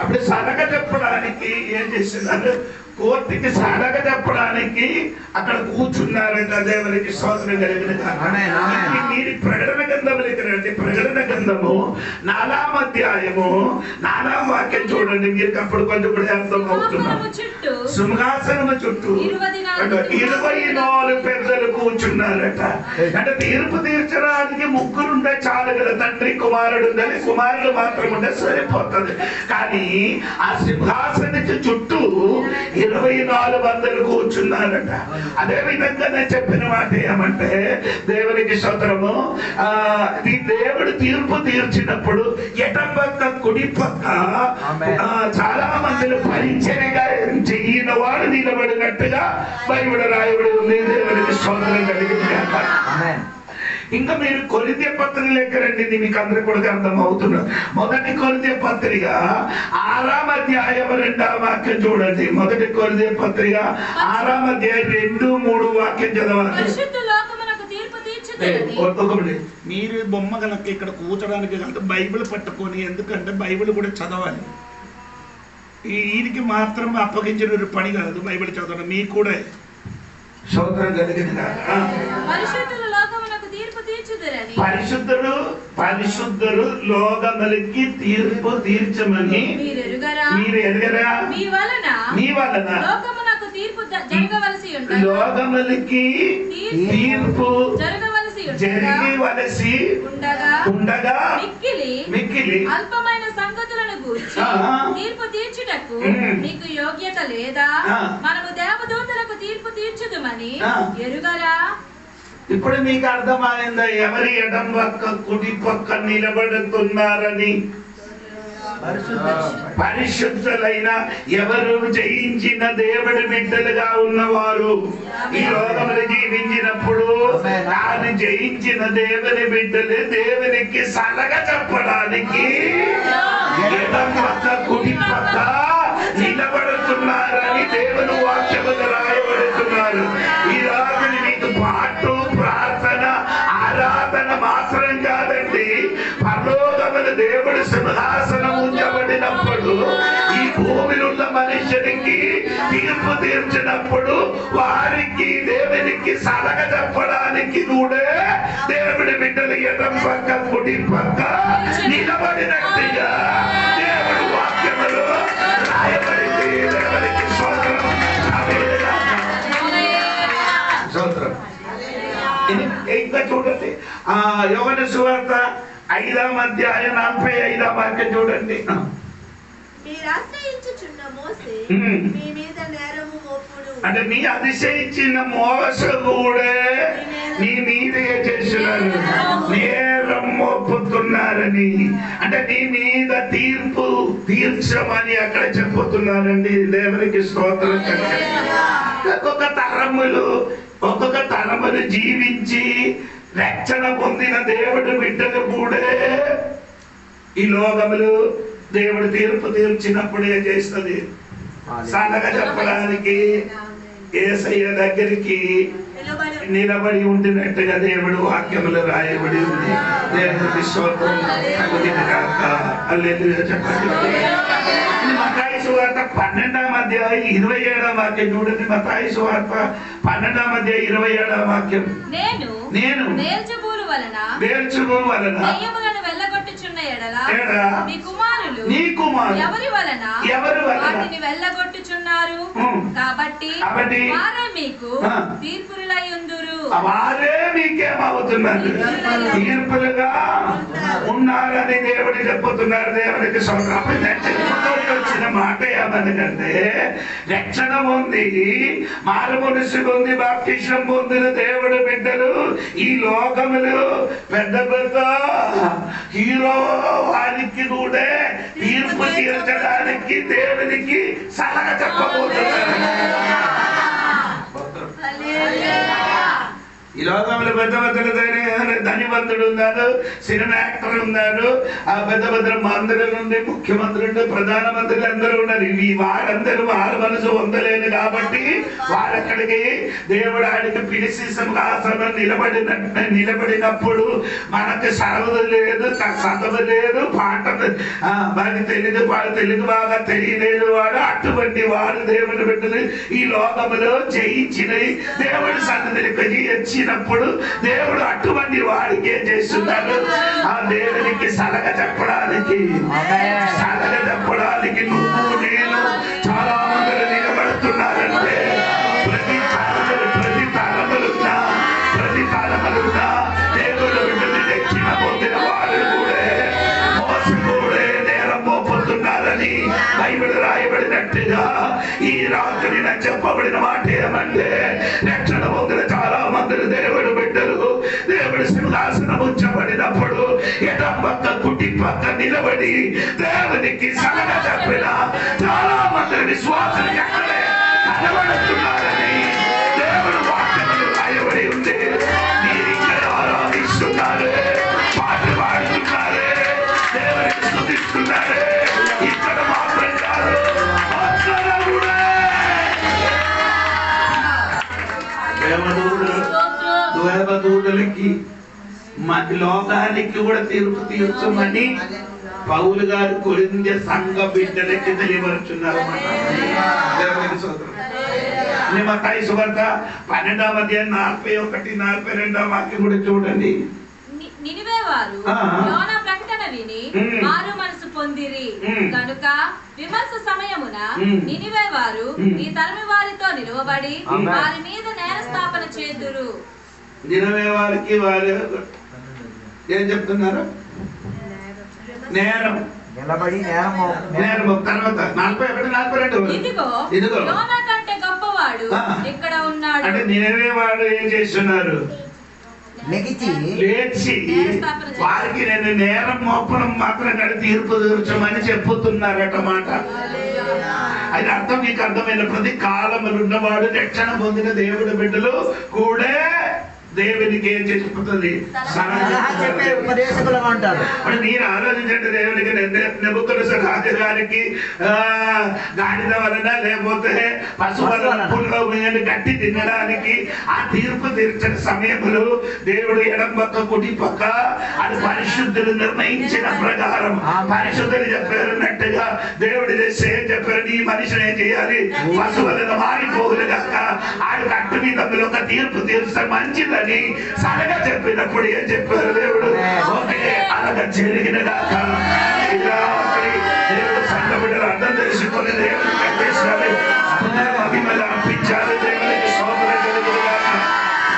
అప్పుడు సలగ చెప్పడానికి ఏం చేస్తున్నారు, కోర్టుకి సడగ చెప్పడానికి అక్కడ కూర్చున్నారంట. దేవునికి స్తోత్రం కలిగిన మీరు ప్రకటన గ్రంథములకి రండి. ప్రకటన గ్రంథము 4వ అధ్యాయము 4వ వాక్యం చూడండి. మీరు అప్పుడు కొంచెం కూడా అర్థం అవుతున్నారు. సింహాసనము చుట్టూ 24 పెద్దలు కూర్చున్నారట. అంటే తీర్పు తీర్చడానికి ముగ్గురు ఉంటే చాలు కదా, తండ్రి కుమారుడు ఉండాలి, కుమారుడు మాత్రం ఉంటే సరిపోతుంది. కానీ ఆ సింహాసనం చుట్టూ 24 మందులు కూర్చున్నారట. అదే విధంగా నేను చెప్పిన మాట ఏమంటే, దేవునికి స్తోత్రము, ఈ దేవుడు తీర్పు తీర్చినప్పుడు ఎడం పక్క కుడి పక్క చాలా మందిని పరిచయగా చెయ్యిన వాడు నిలబడినట్టుగా బైబిల్ రాయబడి ఉంది. దేవునికి స్తోత్రం కలిగింది. ఇంకా మీరు కొరింథీ పత్రిక లెక్క రండి, మీకు అందరికి కూడా అర్థం అవుతున్నారు. మొదటి కొరింథీ పత్రిక 6వ అధ్యాయం 2వ వాక్యం చూడండి. మొదటి కొరింథీ పత్రిక 6వ అధ్యాయం 2, 3 వాక్యం చదవాలి. మీరు బొమ్మ కనుక ఇక్కడ కూర్చోడానికి కాదు, బైబిల్ పట్టుకొని, ఎందుకంటే బైబిల్ కూడా చదవాలి. ఈయనకి మాత్రం అప్పగించిన పని కాదు బైబిల్ చదవడం, మీకు కూడా స్తోత్రం కలిగింది. పరిశుద్ధులు లోకములకి తీర్పు తీర్చమని మీరు ఎరుగరా? మీ వలన లోకములకి తీర్పు జరగవలసి ఉండగా మిక్కిలి అల్పమైన సంగతులను గూర్చి తీర్పు తీర్చుటకు మీకు యోగ్యత లేదా? మనము దేవదూతలకు తీర్పు తీర్చుదుమని ఎరుగరా? ఇప్పుడు మీకు అర్థమైందా ఎవరి ఎడం పక్క కుడి పక్క నిలబడుతున్నారని? పరిశుద్ధులైన ఎవరు జయించిన దేవుడి బిడ్డలుగా ఉన్నవారు. ఈ లోకములు జీవించినప్పుడు తాను జయించిన దేవుని బిడ్డలు దేవునికి సలగ చెప్పడానికి ఎడం పక్క కుడి పక్క నిలబడుతున్నారని దేవుని వాక్యములు రాయబడుతున్నారు. ఈ రాజుని మీకు పాటు ప్రార్థన ఆరాధన మాత్రం కాదండి, పరలోకమున దేవుడి సింహాసనం ఉంచబడినప్పుడు ఈ భూమిలో ఉన్న మనుషునికి తీర్పు తీర్చినప్పుడు వారికి దేవునికి సలగ చెప్పడానికి కూడా దేవుడి బిడ్డలు ఎడం పక్క కుడి పక్క నిలబడినట్టుగా దేవుడి వాక్యములు రాయబడింది. దేవునికి స్తోత్రం. ఇంకా చూడండి, యోహాను సువార్త 5వ అధ్యాయం 45వ వాక్యం చూడండి. అంటే మీ అతిశయించిన మోస కూడా నీ మీదే చేస్తున్నారు, నేరం మోపుతున్నారని. అంటే నీ మీద తీర్పు తీర్చమని అక్కడ చెప్పుతున్నారండి. దేవునికి స్తోత్రం. ఒక్కొక్క తరములు జీవించి రక్షణ పొందిన దేవుడు బిడ్డలు కూడా ఈ లోకములు దేవుడు తీర్పు తీర్చినప్పుడు ఏం చేస్తుంది? సలగ చెప్పడానికి యేసయ్య దగ్గరికి నిలబడి ఉండినట్టుగా దేవుడు వాక్యములు రాయబడి ఉంది. దేవుడికి స్తోత్రం కలుగును గాక. హల్లెలూయా చెప్పండి. మత్తయి సువార్త 12వ అధ్యాయం 27వ వాక్యం చూడండి. మత్తయి సువార్త 12వ అధ్యాయం 27వ వాక్యం. నేను బెల్జెబూలు వలన దయ్యములను వెళ్ళగొట్టుచున్న ఎడల నీ కుమారులు ఎవరి వలన వాటిని వెళ్ళగొట్టుచున్నారు? కాబట్టి వారే మీకు తీర్పులై ఉందురు. వారే మీకేమవుతున్నారు? తీర్పులుగా ఉన్నారని దేవుడు చెప్పుతున్నారు. దేవునికి స్తోత్రం. వచ్చిన మాట ఏమనగంటే, రక్షణ ఉంది, మారు మనసు ఉంది, బాప్తిసం పొందిన దేవుడు బిడ్డలు ఈ లోకములు పెద్ద పెద్ద హీరో వారికి కూడా తీర్పు తీర్చడానికి దేవునికి సలహా చెప్పబోతున్నారు. ఈ లోకంలో పెద్ద పెద్దలు ధనివంతుడు ఉన్నారు, సినిమా యాక్టర్ ఉన్నారు, ఆ పెద్ద పెద్ద మంత్రులు నుండి ముఖ్యమంత్రులు ప్రధానమంత్రులు అందరూ ఉన్నారు. ఈ వారందరూ వారి మనసు పొందలేదు కాబట్టి వారక్కడికి దేవుడు ఆడికి పిలిచి సింహాసనం నిలబడినప్పుడు మనకు చదువు లేదు, చదువు లేదు, పాట బాగా తెలుగు బాగా తెలియలేదు. వాడు అటువంటి వాడు దేవుని బిడ్డలు ఈ లోకములో జయించిన దేవుడి సన్నిధికి వచ్చినప్పుడు దేవుడు అటువంటి వాడికి ఏం చేస్తున్నాడు? ఆ దేవునికి సలహా చెప్పడానికి నువ్వు నేను చాలా మంది నిలబడుతున్నారంటే ప్రతి తలములున్నా దేవుడు బిడ్డలు రక్షణ పొందిన వాడు కూడా మోసపోడే నేరం మోపుతున్నారని బైబిల్ రాయబడినట్టుగా ఈ రాత్రి నాకు చెప్పబడిన మాట ఏమంటే, రక్షణ పొందిన చాలా మంది దేవుడు బిడ్డలు దేవుడి సింహాసనం ఉంచబడినప్పుడు ఎడం పక్క కుటి పక్క నిలబడి దేవునికి సలహా చెప్పిన చాలా మంది విశ్వాసులు ఎక్కడే కనబడుతున్నారని దేవుడు వాక్యములు రాయబడి ఉంది. మీరు ఇక్కడ ఆరాధిస్తున్నారు, పాటలు పాడుతున్నారు, దేవునికి స్తుతిస్తున్నారు. ఇక్కడ మాత్రం కాదు, దేవదూతలకి లోకానికి కూడా తీర్పు తీర్చమని పౌలు గారు కొరింథీ సంఘ బిడ్డలకి తెలియపరుచున్నారు. మత్తయి సువార్త 12వ అధ్యాయం 41-42 వాక్యం కూడా చూడండి. నినివే వారు యోనా ప్రకటన విని మారు మనసు పొందిరి కనుక విమర్శ సమయమున నినివే వారు ఈ తరమి వారితో నిలువబడి వారి మీద నేర స్థాపన చేతురు. నినివే వారికి వారు ఏం చెప్తున్నారు? నేరం నిలబడి నేరం. తర్వాత 41-42 ఇదిగో యోనా కంటే గొప్పవాడు ఇక్కడ ఉన్నాడు. అంటే నినివే వాడు ఏం చేస్తున్నారు? లేచి వారికి నేను నేరం మోపడం మాత్రం కాదు తీర్పు తీర్చమని చెప్పుతున్నారట మాట. అది అర్థం మీకు అర్థమైన ప్రతి కాలములు ఉన్నవాడు రక్షణ పొందిన దేవుడి బిడ్డలు కూడా దేవునికి ఏం చెప్పుతుంది? ఉపదేశకులు అంటారు. నేను ఆలోచించండి, దేవునికి నెబుకద్నెజరు గారికి గాడిద వలన లేకపోతే పశువు వలన పుల్ల గట్టి తినడానికి ఆ తీర్పు తీర్చిన సమయంలో దేవుడు ఎడం పక్క కుడి పక్క అది పరిశుద్ధులు నిర్ణయించిన ప్రకారం పరిశుద్ధులు చెప్పారన్నట్టుగా దేవుడు చేస్తే ఏం చెప్పారు? ఈ మనిషిని ఏం చేయాలి? పశువు వలన మారిపోగులు కాక ఆడు కట్టు మీద ఒక తీర్పు తీర్చే మంచిదని సలహా చెప్పినప్పుడు ఏం చెప్పారు దేవుడు? ఓకే అలాగా జరిగిన దాక దేవుడు సంఘ బిడ్డలు అర్థం తెలుసుకొని దేవుడు కట్టేశారు, అభిమలు అర్పించారు. దేవునికి స్తోత్రం కలుగును గాక.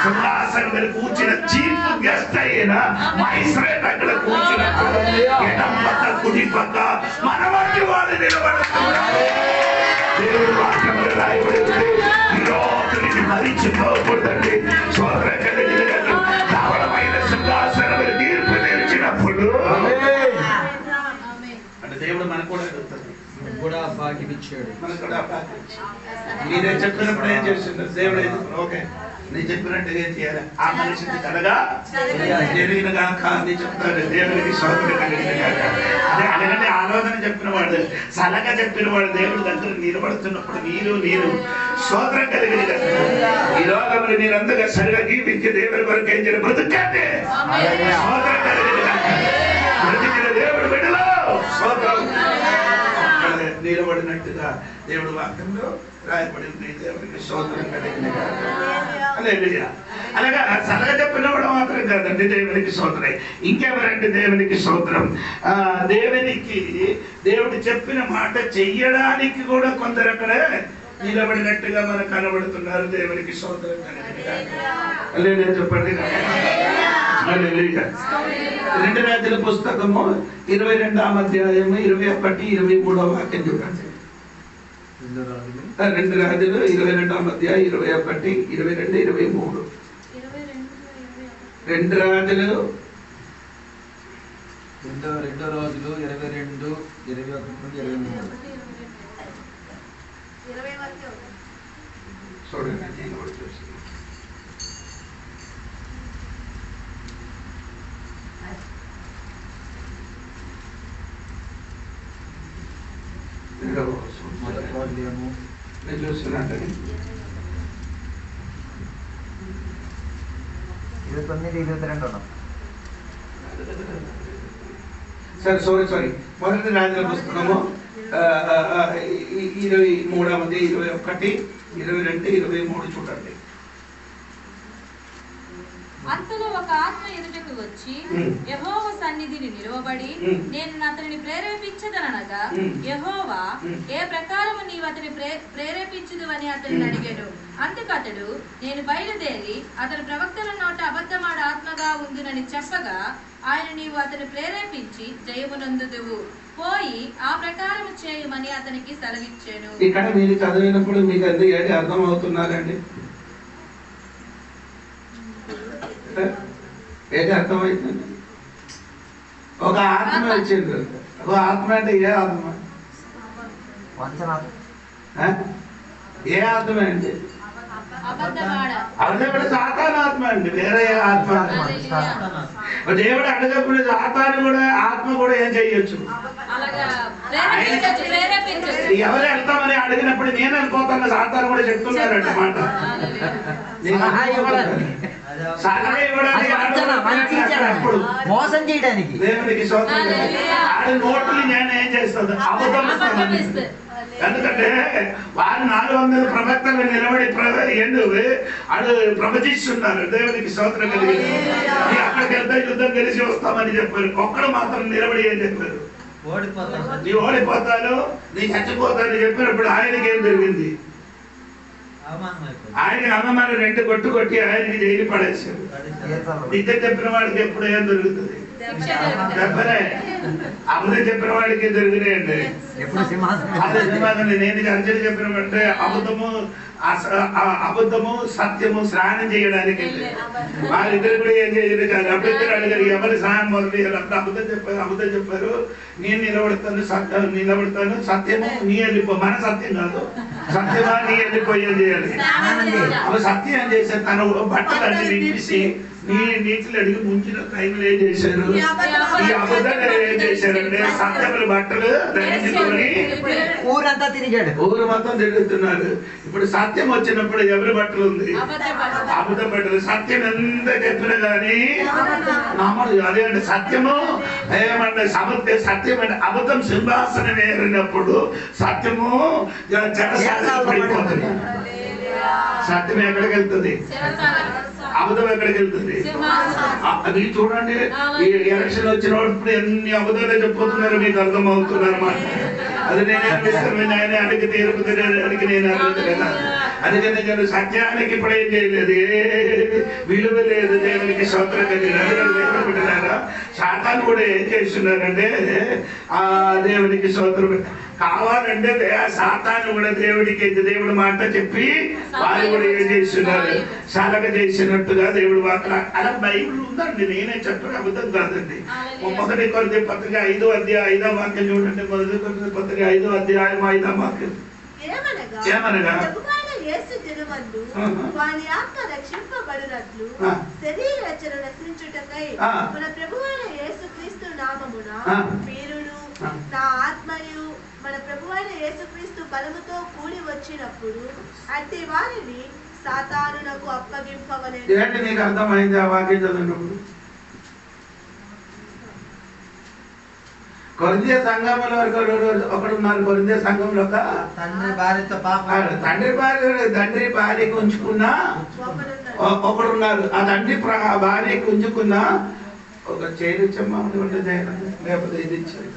సింహాసనం మీద కూర్చున్న చీఫ్ గెస్ట్ అయిన మైస్రేట్ అక్కడ కూర్చున్నప్పుడు ఎడం పక్క కుడి పక్క మన వంటి వాళ్ళు నిలబడుతున్నారు. దేవుడు వాక్యములు రాయబడి ఈ రోజు మరిచిపోకూడదండి. స్తోత్రం కలిగిన ధవళమైన సింహాసనం తీర్పు తెరిచినప్పుడు అంటే దేవుడు మనకు కూడా అడుగుతుంది, కూడా భాగ్యం ఇచ్చాడు. మనకు కూడా భాగ్యం ఇచ్చాడు. మీరే చెప్పినప్పుడు ఏం చేస్తున్నారు? దేవుడు ఓకే నేను చెప్పినట్టుగా ఏం చేయాలి? ఆ మనిషిని కలగా జరిగిన కాక అని చెప్తాడు. దేవుడికి స్తోత్రం కలిగిన కాక. అదే అలాగంటే ఆలోచన చెప్పిన వాడు, సలహా చెప్పిన వాడు దేవుడి దగ్గర నిలబడుతున్నప్పుడు నేను స్తోత్రం కలిగిన కాక. ఈ లోకంలో మీరందరూ సరిగా జీవించి దేవుడి కొరకు ఏం చేయాలి? బ్రతుకండి. స్తోత్రం కలిగిన కాక. బ్రతికిన దేవుడు బిడ్డలో స్తోత్రం నిలబడినట్టుగా దేవుడు వాక్యంలో రాయబడింది. దేవుడికి స్తోత్రం కలిగిన కాక. అలాగా సలహా చెప్పినవాడు మాత్రం కాదండి దేవునికి స్తోత్రం. ఇంకెవరంటే దేవునికి స్తోత్రం. దేవుడు చెప్పిన మాట చెయ్యడానికి కూడా కొందరు అక్కడ నిలబడినట్టుగా మనకు కనబడుతున్నారు. దేవునికి స్తోత్రం హల్లెలూయా చెప్పండి. హల్లెలూయా. 2 రాజుల పుస్తకము 22వ అధ్యాయము 21, 23వ వాక్యం చూడండి. 2 రాజులు 22వ అధ్యాయం 21, 22, 23. 2 రాజులు 22 22, 21 నుండి 23. చూడండి, నేను కూడా చూస్తున్నాను. నేను చూస్తున్నాను. 29, 22 సరే సారీ 1 రాజుల పుస్తకము 23వ అధ్యాయం 21, 22, 23 చూడండి. అంతలో ఒక ఆత్మ ఎదుటకు వచ్చి యెహోవా సన్నిధిని నిలవబడి నేను అతనిని ప్రేరేపించదనగా యెహోవా ఏ ప్రకారము నీవు అతని ప్రేరేపించుదువని అతనిని అడిగాడు. అందుకు అతడు నేను బయలుదేరి అతని ప్రవక్తల నోట అబద్ధమాడ ఆత్మగా ఉందునని చెప్పగా ఆయన నీవు అతని ప్రేరేపించి జయమునందుదువు పోయి ఆ ప్రకారం చేయమని అతనికి సెలవిచ్చాను. ఇక్కడ మీరు చదివినప్పుడు మీకు ఎందుకు అర్థం అవుతున్నారండి? ఏది అర్థమవుతుంది? ఒక ఆత్మ వచ్చింది. ఒక ఆత్మ అంటే ఏ ఆత్మ? ఏ ఆత్మ అండి? అబద్ధపడే సాతాను ఆత్మ అండి, వేరే ఆత్మ. దేవుడు అడగకుండా సాతాను కూడా ఆత్మ కూడా ఏం చెయ్యొచ్చు. ఎవరు వెళ్తామని అడిగినప్పుడు నేను వెళ్ళిపోతాను సాతాను కూడా చెప్తున్నారంట మాట. మోసం చేయడానికి దేవునికి నోట్లు నేను ఏం చేస్తాను, అబద్ధం. ఎందుకంటే వారు 400 ప్రవక్తలు నిలబడి అడు ప్రవచిస్తున్నారు. దేవునికి స్తోత్రం కలిగింది. అక్కడికి వెళ్తే యుద్ధం గెలిచి వస్తామని చెప్పారు. ఒక్కడు మాత్రం నిలబడి ఏం చెప్పారు? నీ ఓడిపోతాను, నీ చచ్చిపోతాను చెప్పినప్పుడు ఆయనకి ఏం జరిగింది? ఆయనకి అమ్మమారు 2 కొట్టు కొట్టి ఆయనకి జైలు పడేశారు. నిజం చెప్పిన వాడికి ఎప్పుడు ఏం దొరుకుతుంది? చెప్పలే. అబద్ధం చెప్పిన వాడికి దొరికినాయండి. అదే సింహాసనం. నేను అంజలి చెప్పినట్టే అబద్ధము సత్యము స్నానం చేయడానికి వారిద్దరు కూడా ఏం చేయలేదు కాదు. అప్పుడు అడిగారు ఎవరు స్నానం మొదలు చేయాలి. అప్పుడు అబద్ధం చెప్పారు. నేను నిలబడతాను సత్యము నీ వెళ్ళిపో. మన సత్యం కాదు, సత్యమా నీ వెళ్ళిపోయి ఏం చేయాలి? అప్పుడు సత్యం ఏం చేశారు? తన బట్టలు అన్ని విడిసి నీటిలో అడిగి ముంచిన టైంలో ఏం చేశారు? ఈ అబద్ధాలు ఏం చేశారంటే సత్యముల బట్టలు ధరించుకొని ఊరంతా తిరిగాడు. ఊరు మొత్తం తిరుగుతున్నారు. ఇప్పుడు సత్యం వచ్చినప్పుడు ఎవరి బట్టలు ఉంది? అబద్ధ బట్టలు. సత్యం ఎంత చెప్పినా గానీ నమ్మడు. అదే అంటే సత్యము ఏమంటే సత్యం అంటే అబద్ధం సింహాసనం ఏరినప్పుడు సత్యము చెరసాలలో పడిపోతుంది. సత్యం ఎక్కడికి వెళ్తుంది? అబద్ధం ఎక్కడికి వెళ్తుంది? అది చూడండి. ఈ ఎలక్షన్ వచ్చినప్పుడు ఎన్ని అబద్ధాలు చెప్పబోతున్నారు మీకు అర్థం అవుతున్నారు అన్నమాట. అది నేను ఆయన అడిగి తీరుపుతుంది అడిగి నేను అడగదు కదా. అందుకని నేను సత్యానికి ఇప్పుడు ఏం చేయలేదు, విలువ లేదు. దేవునికి స్తోత్రం కలిగినారా? సాతాను కూడా ఏం చేస్తున్నారంటే ఆ దేవునికి స్తోత్రం కావాలంటే సాతాను కూడా దేవుడి మాట చెప్పి వారు కూడా ఏం చేస్తున్నారు? సలగ చేసినట్టుగా దేవుడు అలా బైబిల్ ఉందండి. నేనే చెప్పడం అబద్ధం కాదండి. 1 కొరింథీ పత్రిక 5వ అధ్యాయం 5వ వాక్యం చూడండి. 1 కొరింథీ పత్రిక 5వ అధ్యాయం 5వ వాక్యం ఏమనగా వాని ఆత్మ రక్షింపబడినట్లు శరీర రచన రక్షించుటకై మన ప్రభువైన యేసుక్రీస్తు నామమున మీరును నా ఆత్మయు మన ప్రభువైన యేసుక్రీస్తు బలముతో కూడి వచ్చినప్పుడు అట్టి వారిని సాతానునకు అప్పగింపవలెను. ఏంటి నీకు అర్థమైంది? ఆ వాక్యం చదివినప్పుడు కొరింథీ సంఘంలో ఒకడున్నారు. కొరింథీ సంఘంలో ఒక తండ్రి భార్యతో తండ్రి భార్యకు ఉంచుకున్న ఒకడున్నారు. ఆ తండ్రి భార్యకు ఉంచుకున్న ఒక చేరుచ్చమ్మా లేకపోతే ఇది ఇచ్చారు.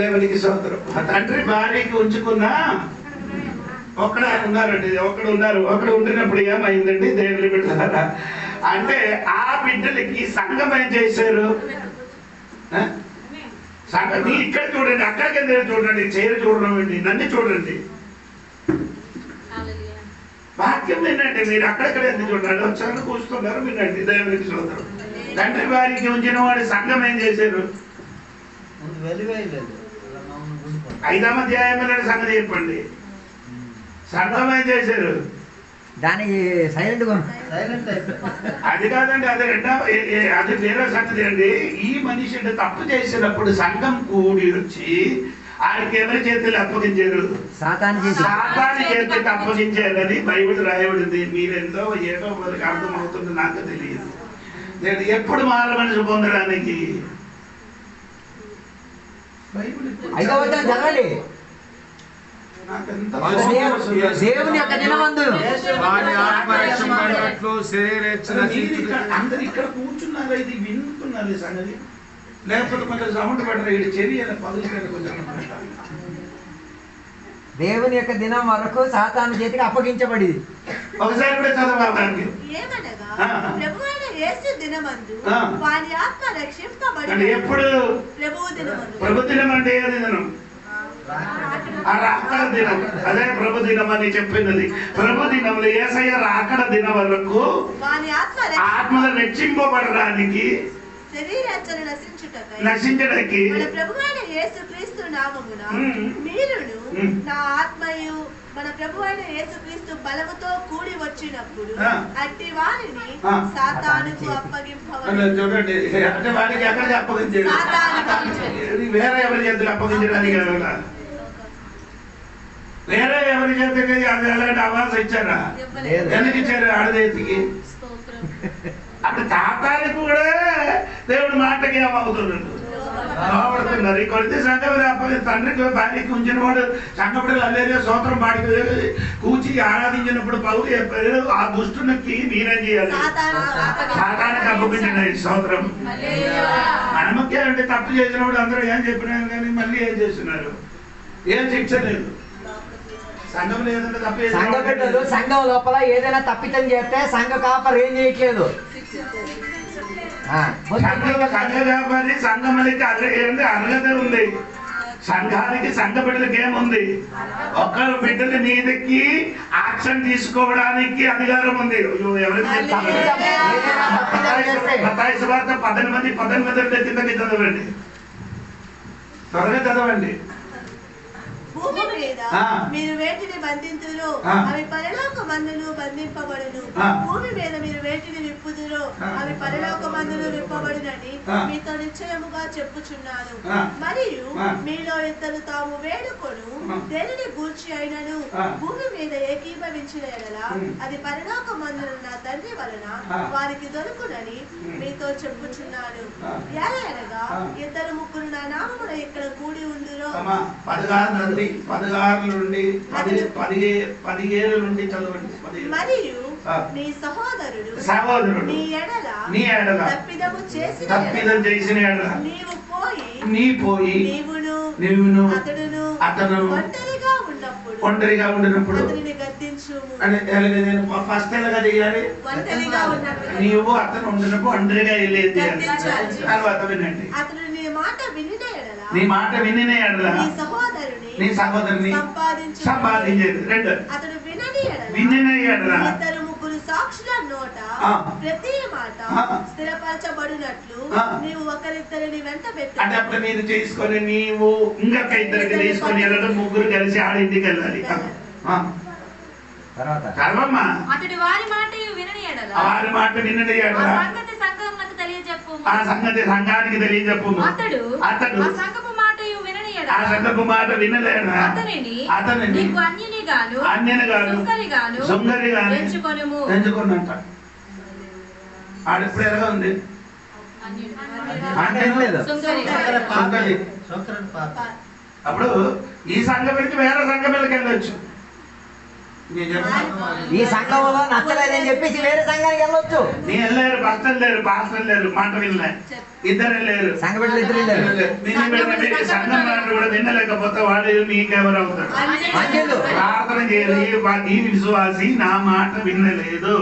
దేవునికి స్తోత్రం. ఆ తండ్రి భార్యకి ఉంచుకున్న ఒక్కడే ఉన్నారండి, ఒకడు ఉండినప్పుడు ఏమైందండి దేవుని బిడ్డలారా అంటే ఆ బిడ్డలకి సంఘం ఏం చేశారు? సంఘం ఇక్కడ చూడండి, అక్కడికి ఎందుకు చూడండి, చీర చూడడం అండి, నన్ను చూడండి, వాక్యం వినండి. మీరు అక్కడెక్కడ ఎందుకు చూడండి, ఒకసారి కూర్చున్నారు వినండి. దేవునికి స్తోత్రం. తండ్రి వారికి ఉంచిన వాడి సంఘం ఏం చేశారు? 5వ అధ్యాయంలో సంగతి చెప్పండి. సంఘం ఏం చేశారు? దానికి సైలెంట్ అది కాదండి, అది వేరే సంగతి అండి. ఈ మనిషి తప్పు చేసినప్పుడు సంఘం కూడి వచ్చి ఆయనకి ఎవరి చేతులు అప్పగించారు? సాతాను చేతికి అప్పగించారని బైబిల్ రాయబడింది. మీరెందో ఏదో వాళ్ళకి అర్థమవుతుంది, నాకు తెలియదు. నేను ఎప్పుడు మార మనిషి పొందడానికి చదవండి. దేవుని యొక్క దినమందు అందరు ఇక్కడ కూర్చున్నారు, ఇది వింటున్నారు సంగతి. లేకపోతే కొంచెం సౌండ్ పడరు, ఇది చెవి కొంచెం. దేవుని యొక్క దినం వరకు సాతాను చేతికి అప్పగించబడింది. ఒకసారి కూడా చదవాలి. ఎప్పుడు ప్రభు దినం అంటే ఏది దినం? రాకడ దినం. అదే ప్రభు దినం అని చెప్పింది. ప్రభు దినంలో యేసయ్య రాకడ దినం వరకు ఆత్మలు రక్షింపబడడానికి, నశించడానికి నా ఆత్మయు మన ప్రభు అయిన యేసుక్రీస్తు బలముతో కూడి వచ్చినప్పుడు అట్టి వారిని సాతానుకు అప్పగింపవలెను. చూడండి, అంటే వాడికి ఎక్కడికి అప్పగించాడు? వేరే ఎవరి చేతులు అప్పగించడానికి కదా, వేరే ఎవరి చేతికి అది ఎలాంటి అవాస ఇచ్చారా? ఎందుకు ఇచ్చారు? ఆడదేతికి అప్పుడు తాతానికి కూడా దేవుడి మాటకి ఏమవుతున్నాడు? బాగుపడుతున్నారు. కొద్ది సంఘం తండ్రికి భార్యకి ఉంచిన వాడు సంఘపడి అల్లేదే స్తోత్రం పాడి కూర్చి ఆరాధించినప్పుడు పౌలు చెప్పారు, ఆ దుష్టునికి మీరేం చేయాలి? సాతానికి అప్పగించండి. స్తోత్రం. మనమకే అంటే తప్పు చేసినప్పుడు అందరూ ఏం చెప్పినారు, కానీ మళ్ళీ ఏం చేస్తున్నారు? ఏం శిక్ష లేదు. సంఘం లేదంటే తప్పు. సంఘ బిడ్డలు సంఘం లోపల ఏదైనా తప్పితం చేస్తే సంఘ కాపరు ఏం చేయట్లేదు. సంఘములకి అర్హత ఉంది. సంఘానికి సంఘ బిడ్డలకి ఏముంది? ఒక్కరు బిడ్డల మీదకి యాక్షన్ తీసుకోవడానికి అధికారం ఉంది. మత్తయి సువార్త 18 కిందకి చదవండి, త్వరగా చదవండి. భూమి మీద మీరు వేటిని బంధింతురు అవి పరలోకమందును బంధింపబడును. భూమి మీద మీరు వేటిని విప్పుదురు అవి పరలోకమందును విప్పబడునని మీతో నిశ్చయముగా చెప్పుచున్నాను. మరియు మీలో ఇద్దరు తాము వేడుకొను దేనిని గూర్చి అయినను భూమి మీద ఏకీభవించిన ఎడల అది పరలోకమందున నా తండ్రి వలన వారికి దొరుకునని మీతో చెప్పుచున్నాను. ఎలాగనగా 2-3 నా నామమున ఇక్కడ కూడి ఉందురో. 16 నుండి 17 నుండి చదవండి. మరియు నీ సహోదరుడు నీ ఎడల తప్పిదం చేసిన ఎడల నీవు పోయి నీవును అతడును ఒంటరిగా ఉండినప్పుడు నేను ఫస్ట్ ఎలాగా చేయాలి? నీవు అతను ఉండినప్పుడు ఒంటరిగా వెళ్ళేది. తర్వాత వినండి, నీ మాట వినిన ఎడల నీ సహోదరుని సంపాదించేది. 2 వినిన ఎడల 2-3 సాక్షుల నోట ప్రతి మాట స్థిరపరచబడినట్లు నీవు ఒకరిద్దరిని వెంట పెట్టు. అంటే అప్పుడు మీరు చేసుకొని నీవు ఇంకొక ఇద్దరికి తీసుకొని వెళ్ళడం, 3 కలిసి ఆడింటికి వెళ్ళాలి. అతడు వారి మాట వినని ఎడల ఆ సంగతి సంఘానికి తెలియజెప్పు. అతడు ఆ సంఘపు మాట వినని ఎడల ఆ సంఘపు మాట వినలేడా అతనిని నీకు అన్యుని గాను సుంకరి గాను ఎంచుకున్నంట. ఆడెప్పుడు ఎలాగా ఉంది? అప్పుడు ఈ సంఘం వెళ్ళి వేరే సంఘం వెళ్ళకి వెళ్ళొచ్చు. ఈ సంఘంలో నచ్చలేదని చెప్పేసి వేరే సంఘానికి వెళ్ళొచ్చు. నీ వెళ్ళారు, భర్తలు లేరు, పాస్టర్లు లేరు, మాట వినలే, ఇద్దరు లేరు, సంఘ బిడ్డలు ఇద్దరు వెళ్ళారు. సంఘం మాట కూడా వినలేకపోతే వాడు నీకెవరు అవుతాడు? ప్రార్థన చేయలేదు, ఈ విశ్వాసి నా మాట వినలేదు,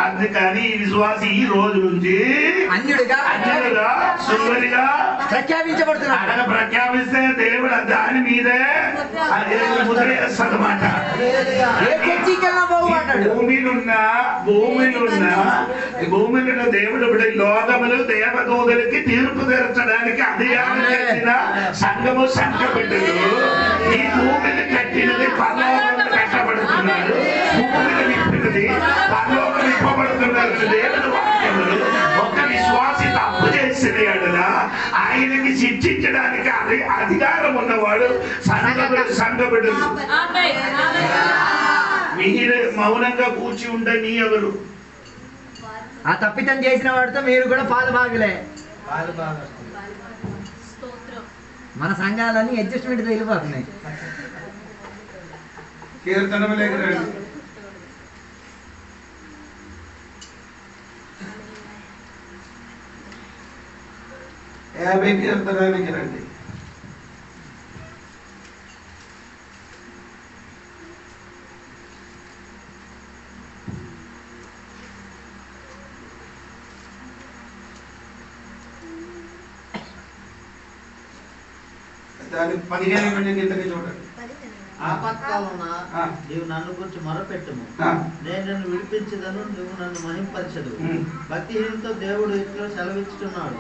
అందుకని ఈ విశ్వాసి ఈ రోజు నుంచి అన్యుడిగా సుందరిగా ప్రఖ్యాపించబడుతున్నాడు. ప్రఖ్యాపిస్తే దేవుడు దాని మీదే ముద్ర వేస్తాడన్నమాట. భూమిలున్న దేవుడు లోకములు దేవదూతలకి తీర్పు తీర్చడానికి అధికారం చేసిన సంఘము సంఘపెట్టలు ఈ భూమిని కట్టినది పరలోకం కట్టబడుతున్నారు, భూమిని విప్పినది పరలోకం విప్పబడుతున్నారు. దేవుడు వాక్యములు ఒక విశ్వాసి తప్పు చేసిన ఎడలా ఆయనకి శిక్షించడానికి అధికారం ఉన్నవాడు సంఘపెట్టలు. మీరు మౌనంగా కూర్చి ఉంటే నీ ఎవరు? ఆ తప్పితం చేసిన వాడితో మీరు కూడా పాలు బాగులే. మన సంఘాలన్నీ అడ్జస్ట్మెంట్ వెళ్ళిపోతున్నాయి. కీర్తనములకు రండి, 50 కీర్తనానికి రండి. దాని 15 కిందకి చూడండి. ఆపత్కాలమున నీవు నన్ను గురించి మొరపెట్టుము, నేను నన్ను విడిపించదను, నువ్వు నన్ను మహింపరచదు. భక్తిహీనతో దేవుడు ఇట్లో సెలవిస్తున్నాడు,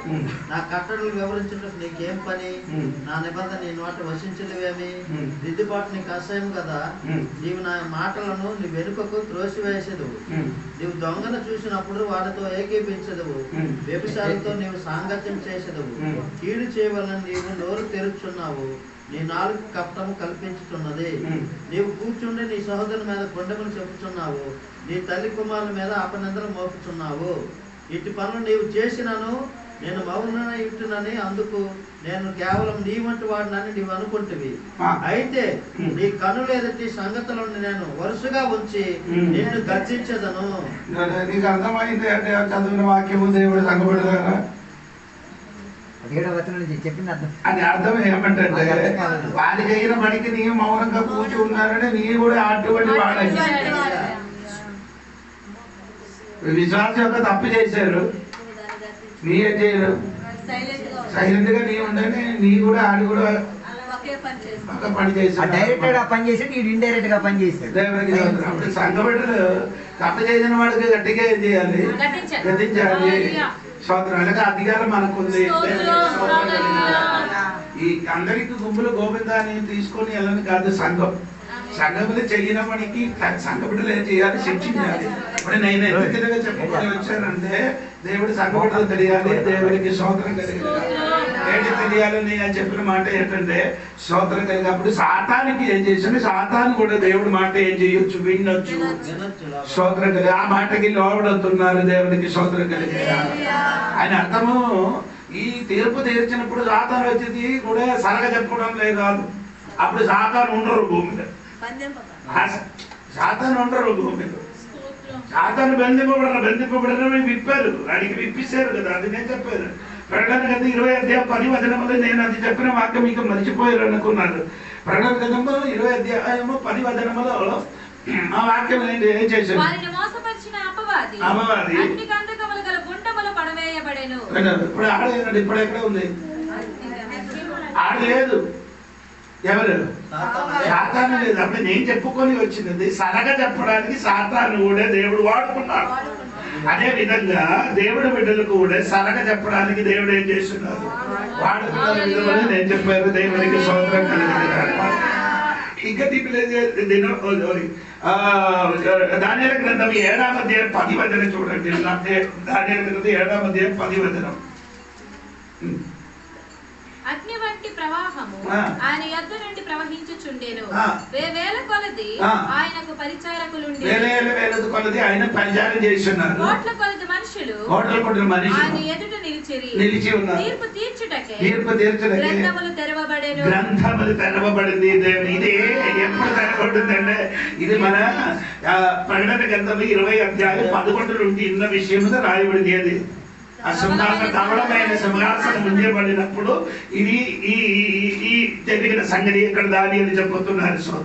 నా కట్టడలు వివరించుటకు నీకేం పని? నా నిబంధన నీ నోట వసించలేవేమి? దిద్దుబాటు నీకు అసహ్యం కదా. నీవు నా మాటలను నీ వెనుకకు త్రోసివేసెదవు. నీవు దొంగను చూసినప్పుడు వాడితో ఏకీపించదవు, వ్యభిచారంతో నీవు సాంగత్యం చేసేదవు. కీడు చేయవలన నీవు నోరు తెరుచున్నావు, నీ నాలుగు కపటము కల్పించుతున్నది. నీవు కూర్చుండి నీ సహోదరుని మీద కొండమని చెప్పుచున్నావు, నీ తల్లి కుమారుల మీద అపనిందలు మోపుచున్నావు. ఇటు పనులు నీవు చేసినను నేను మౌనన ఇట్టునని, అందుకు నేను కేవలం నీ వంటి వాడినని నీవు అనుకుంటువి. అయితే నీ కనులు ఎదుటి సంగతులను నేను వరుసగా ఉంచి నిన్ను గర్జించదను. నీకు అర్థమైంది అంటే చదివిన వాక్యము దేవుడు సంగబడతారా? చెప్పింది అర్థం. అది అర్థం ఏమంటే వాడి చేయన పనికి నీ మౌనంగా కూర్చు ఉన్నారని నీ కూడా అటువంటి వాడని విశ్వాసం యొక్క తప్పు చేశారు, నీ ఏం చేయరు, సైలెంట్ గా నీ ఉండని నీ కూడా ఆడి కూడా ఒక పని చేశాడు. డైరెక్ట్ గా పని చేసి నీడు ఇండైరెక్ట్ గా పని చేశాడు. దేవుడికి అప్పుడు సంఘబిడ్డలు తప్పు చేసిన వాడికి గట్టిగా ఏం చేయాలి? గద్దించాలి. స్తోత్రాలకు అధికారం మనకుంది. ఈ అందరికి గుంపులు గోవిందాన్ని తీసుకొని వెళ్ళని కాదు సంఘం. సంఘములు చెయ్యిన పనికి సంఘ బిడ్డలు ఏం చేయాలి? శిక్షించాలి. ఇప్పుడు నేను ఎందుకు చెప్పుకొని వచ్చానంటే దేవుడి సంఘ బిడ్డలు తెలియాలి, దేవుడికి స్తోత్రం కలిగాలి. ఏంటి తెలియాలి? నేను చెప్పిన మాట ఏంటంటే స్తోత్రం కలిగినప్పుడు సాతానికి ఏం చేసింది? సాతాను కూడా దేవుడి మాట ఏం చేయొచ్చు? వినొచ్చు. స్తోత్రం కలిగి ఆ మాటకి లోబడుతున్నారు, దేవుడికి స్తోత్రం కలిగి. ఆయన అర్థము ఈ తీర్పు తీర్చినప్పుడు సాతాను వచ్చేది కూడా సరగా చెప్పుకోవడం లేదు కాదు. అప్పుడు సాతాను ఉండరు భూమిలో, సాతాను ఉండరు భూమిలో. సాతాను బంధింపబడిన విప్పారు, అడిగి విప్పిస్తారు కదా. అది నేను చెప్పాను. ప్రకటన గ్రంథం 20:10 నేను అది చెప్పిన వాక్యం మీకు మర్చిపోయారు అనుకున్నారు. ప్రకటన గ్రంథంలో 20:10 ఆ వాక్యం ఏం చేశారు? అపవాది ఇప్పుడు ఆడేనండి, ఇప్పుడు ఎక్కడ ఉంది? ఆడలేదు. ఎవరు? సాతాను లేదు. అప్పుడు నేను చెప్పుకొని వచ్చినది సరగా చెప్పడానికి సాతాను కూడా దేవుడు వాడుకున్నాడు. అదే విధంగా దేవుడి బిడ్డలు కూడా సరగా చెప్పడానికి దేవుడు ఏం చేస్తున్నారు? వాడుకున్న విధమని నేను చెప్పాను. దేవునికి స్తోత్రం కలిగింది. ఇంకా దానియేలు గ్రంథం 7:10 చూడండి. దానియేలు గ్రంథం 7:10. అగ్ని వంటి ప్రవాహము ఆయన యొద్ద నుండి ప్రవహించుచుండెను. వేల కొలది ఆయనకు పరిచారకులుండి, వేల కొలది ఆయన పరిచారం చేస్తున్నారు. కోట్ల కొలది మనుషులు ఆయన ఎదుట నిలిచి ఉన్నారు. తీర్పు తీర్చుటకై తీర్చుటకే గ్రంథములు తెరవబడెను. గ్రంథములు తెరవబడింది. దేవుని ఇదే ఎప్పుడు తెరవబడిందంటే ఇది మన ప్రకటన గ్రంథము 20 అధ్యాయం 11 నుండి ఇన్న విషయం మీద రాయబడింది. అది ఆ సింహాసన ధవళమైన సింహాసనం ఉంచబడినప్పుడు ఇది ఈ జరిగిన సంగతి ఎక్కడ దాని అని చెప్పుతున్నారు.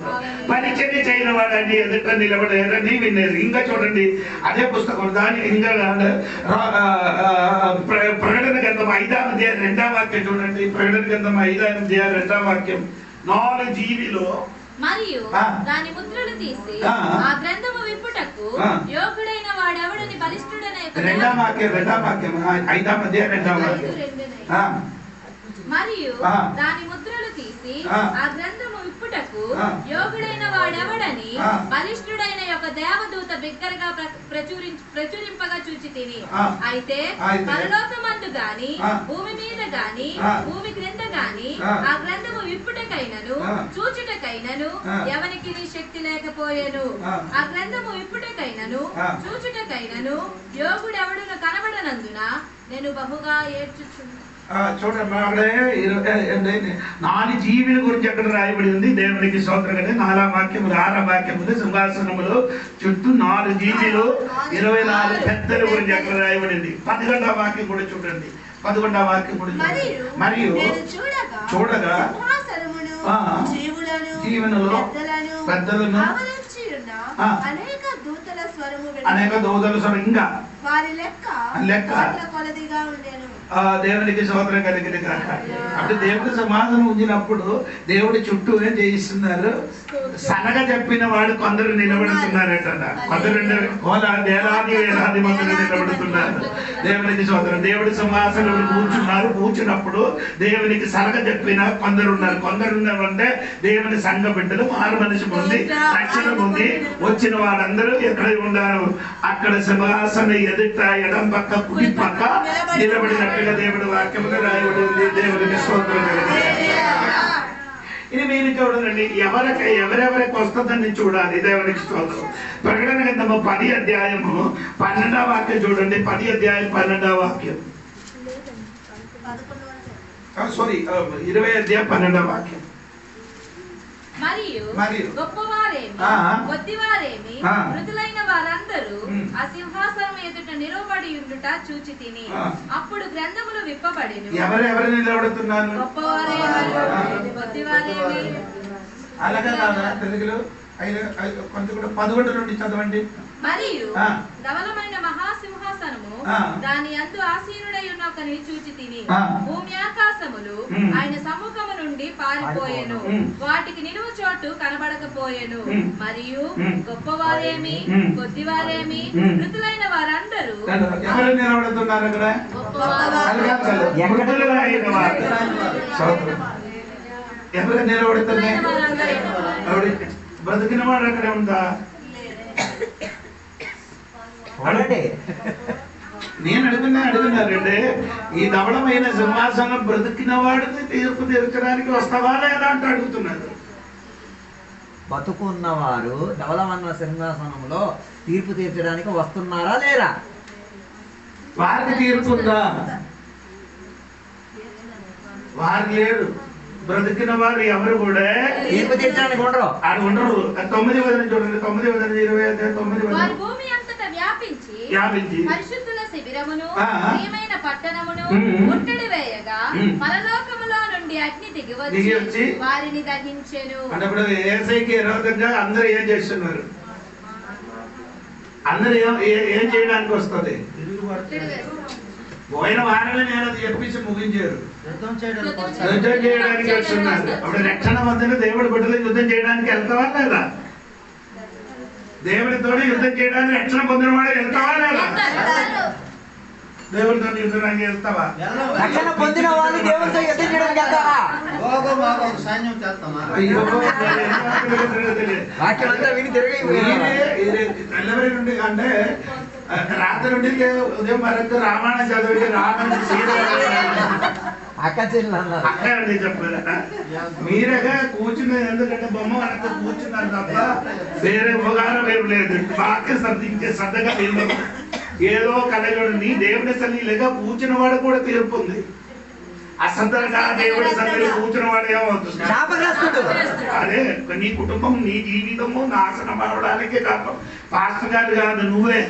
పరిచర్య చేయని వాడని ఎదుట నిలబడారని విన్నారు. ఇంకా చూడండి అదే పుస్తకం దాని ఇంకా ప్రకటన గ్రంథం 5వ అధ్యాయం 2వ వాక్యం చూడండి. ప్రకటన గ్రంథం 5వ అధ్యాయం 2వ వాక్యం 4 జీవిలో మరియు దాని ముద్రలు తీసి ఆ గ్రంథము విప్పుటకు యోగ్యుడైన వాడెవడని బలిష్ఠుడైన 2వ వాక్యం 5వ అధ్యాయం 2వ వాక్యం. మరియు దాని ముద్రలు తీసి ఆ గ్రంథము విప్పుటకు యోగుడైన వాడెవడని బలిష్ఠుడైన యొక్క దేవదూత బిగ్గరగా ప్రచురింపగా చూచితిని. అయితే పరలోకమందు గాని భూమి మీద గాని భూమి క్రింద గాని ఆ గ్రంథము విప్పుటకైనను చూచుటకైనను ఎవరికి శక్తి లేకపోయెను. ఆ గ్రంథము విప్పుటకైనను చూచుటకైనను యోగుడెవడును కనబడనందున నేను బహుగా ఏడ్చుచున్నాను. చూడండి అక్కడే 4 జీవుల గురించి అక్కడ రాయబడి ఉంది. దేవునికి స్తోత్రం. కంటే 4వ వాక్యం 6వ వాక్యములు సింహాసనములు చుట్టూ 4 జీవులు 24 పెద్దల గురించి అక్కడ రాయబడింది. 11వ వాక్యం కూడా చూడండి. 11వ వాక్యం కూడా మరియు చూడగా జీవనులు పెద్దలను అనేక దూతల స్వరం ఇంకా వారి లెక్క కొలదిగా ఉండెను. దేవునికి స్తోత్రం కలిగింది కాక. అంటే దేవుడి సమాధానం ఉంచినప్పుడు దేవుడి చుట్టూ ఏం చేయిస్తున్నారు? సనగ చెప్పిన వాడు కొందరు నిలబడుతున్నారట. కొందరు వేలాది మంది నిలబడుతున్నారు. దేవునికి స్తోత్రం. దేవుడి సింహాసనం కూర్చున్నప్పుడు దేవునికి సనగ చెప్పిన కొందరు ఉన్నారు. కొందరు ఉన్నారంటే దేవుని సంఘ బిడ్డలు, మారు మనిషి పొంది రక్షణ పొంది వచ్చిన వాళ్ళందరూ ఎక్కడ ఉన్నారు? అక్కడ సింహాసన ఎదుట ఎడం పక్క కుడి పక్క నిలబడినట్టుగా దేవుడి వాక్యముగా రాయబడి ఉంది. దేవునికి స్తోత్రం. ఇది మీరు చూడండి, ఎవరెవరికి వస్తుందని చూడాలి. దేవునికి స్తోత్రం. ప్రకటన గ్రంథము 10వ అధ్యాయము 12వ వాక్యం చూడండి. 10వ అధ్యాయం 12వ వాక్యం. 20వ అధ్యాయం 12వ వాక్యం. మరియు గొప్పవారేమి కొద్దివారేమి మృతులైన వారందరూ ఆ సింహాసనం ఎదుట నిలబడి ఉండుట చూచితిని. అప్పుడు గ్రంథములు విప్పబడెను. ఎవరెవరు నిలబడుతున్నారు? గొప్పవారేమి కొద్దివారేమి. అలాగే తెలుగులో కొంచెం కూడా 11 నుండి చదవండి. మరియు ధవలమైన మహాసింహాసనము దాని యందు ఆసీనుడై ఉన్న ఒకని చూచితిని. భూమి ఆకాశములు ఆయన సముఖము నుండి పారిపోయెను. వాటికి నిలువు చోటు కనబడకపోయెను. మరియు గొప్పవారేమి కొద్దివారేమి మృతులైన వారందరూ ఎవరు నిలబడుతున్నారు? అక్కడ ఎవరు నిలబడుతున్నాయి? బ్రతికిన వాడు అక్కడే ఉందా? నేను అడుగున్నారంటే ఈ ధవళమైన సింహాసనం బ్రతికిన వాడిని తీర్పు తీర్చడానికి వస్తావా లేదా అంటే అడుగుతున్నారు. బతుకున్నవారు ధవళమైన సింహాసనంలో తీర్పు తీర్చడానికి వస్తున్నారా లేరా? వారికి తీర్పుందా? వారు లేరు. బ్రతికిన వారు ఎవరు కూడా తీర్పు తీర్చడానికి ఉండరు. ఆడు ఉండరు. 9వ వచనం చూడండి. 9వ వచనం 29వ వారి భూమి అంతటా వ్యాపించి పరిశుద్ధుల శిబిరమును ప్రియమైన పట్టణమును ముట్టడి వేయగా పరలోకములో నుండి అగ్ని దిగి వచ్చి వారిని దహించెను. అంటే ఇప్పుడు యేసయ్యకి విరోధంగా అందరూ ఏం చేస్తున్నారు? అందరూ ఏం చేయడానికి వస్తుంది? పోయిన వారాన్ని నేను అది చెప్పించి ముగించారు. యుద్ధం చేయడానికి వస్తున్నారు. అప్పుడు రక్షణ పొందిన దేవుడి బిడ్డలు యుద్ధం చేయడానికి వెళ్తావా లేదా? దేవుడితో యుద్ధం చేయడానికి రక్షణ పొందిన వాడు వెళ్తావా లేదా? దేవుడితో యుద్ధానికి వెళ్తావా? రక్షణ పొందిన వాళ్ళు దేవుడితో యుద్ధం చేయడానికి వెళ్తావా? వాక్యం అంతా విని తెల్లవరి నుండి అంటే రాత్రి నుండి ఉదయం వరకు రామాయణం చదివి రామాయణం అక్కడ చెప్పారా? మీరేగా కూర్చున్న, ఎందుకంటే బొమ్మ వెనక కూర్చున్నారు తప్ప వేరే ఉపకారం ఏం లేదు. వాక్య శ్రద్ధించే శ్రద్ధగా లేదు. ఏదో కలగడు నీ దేవుడి సన్నిధిగా కూర్చున్న వాడు కూడా తీర్పు ఉంది. అశ్రద్ధగా దేవుడి సన్నిధిలో కూర్చున్న వాడు ఏమవుతుంది? శాపగ్రస్తుడు. అదే నీ కుటుంబం నీ జీవితము నాశనం అవడానికే కాదు, పాస్టర్ గారు కాదు, నువ్వే.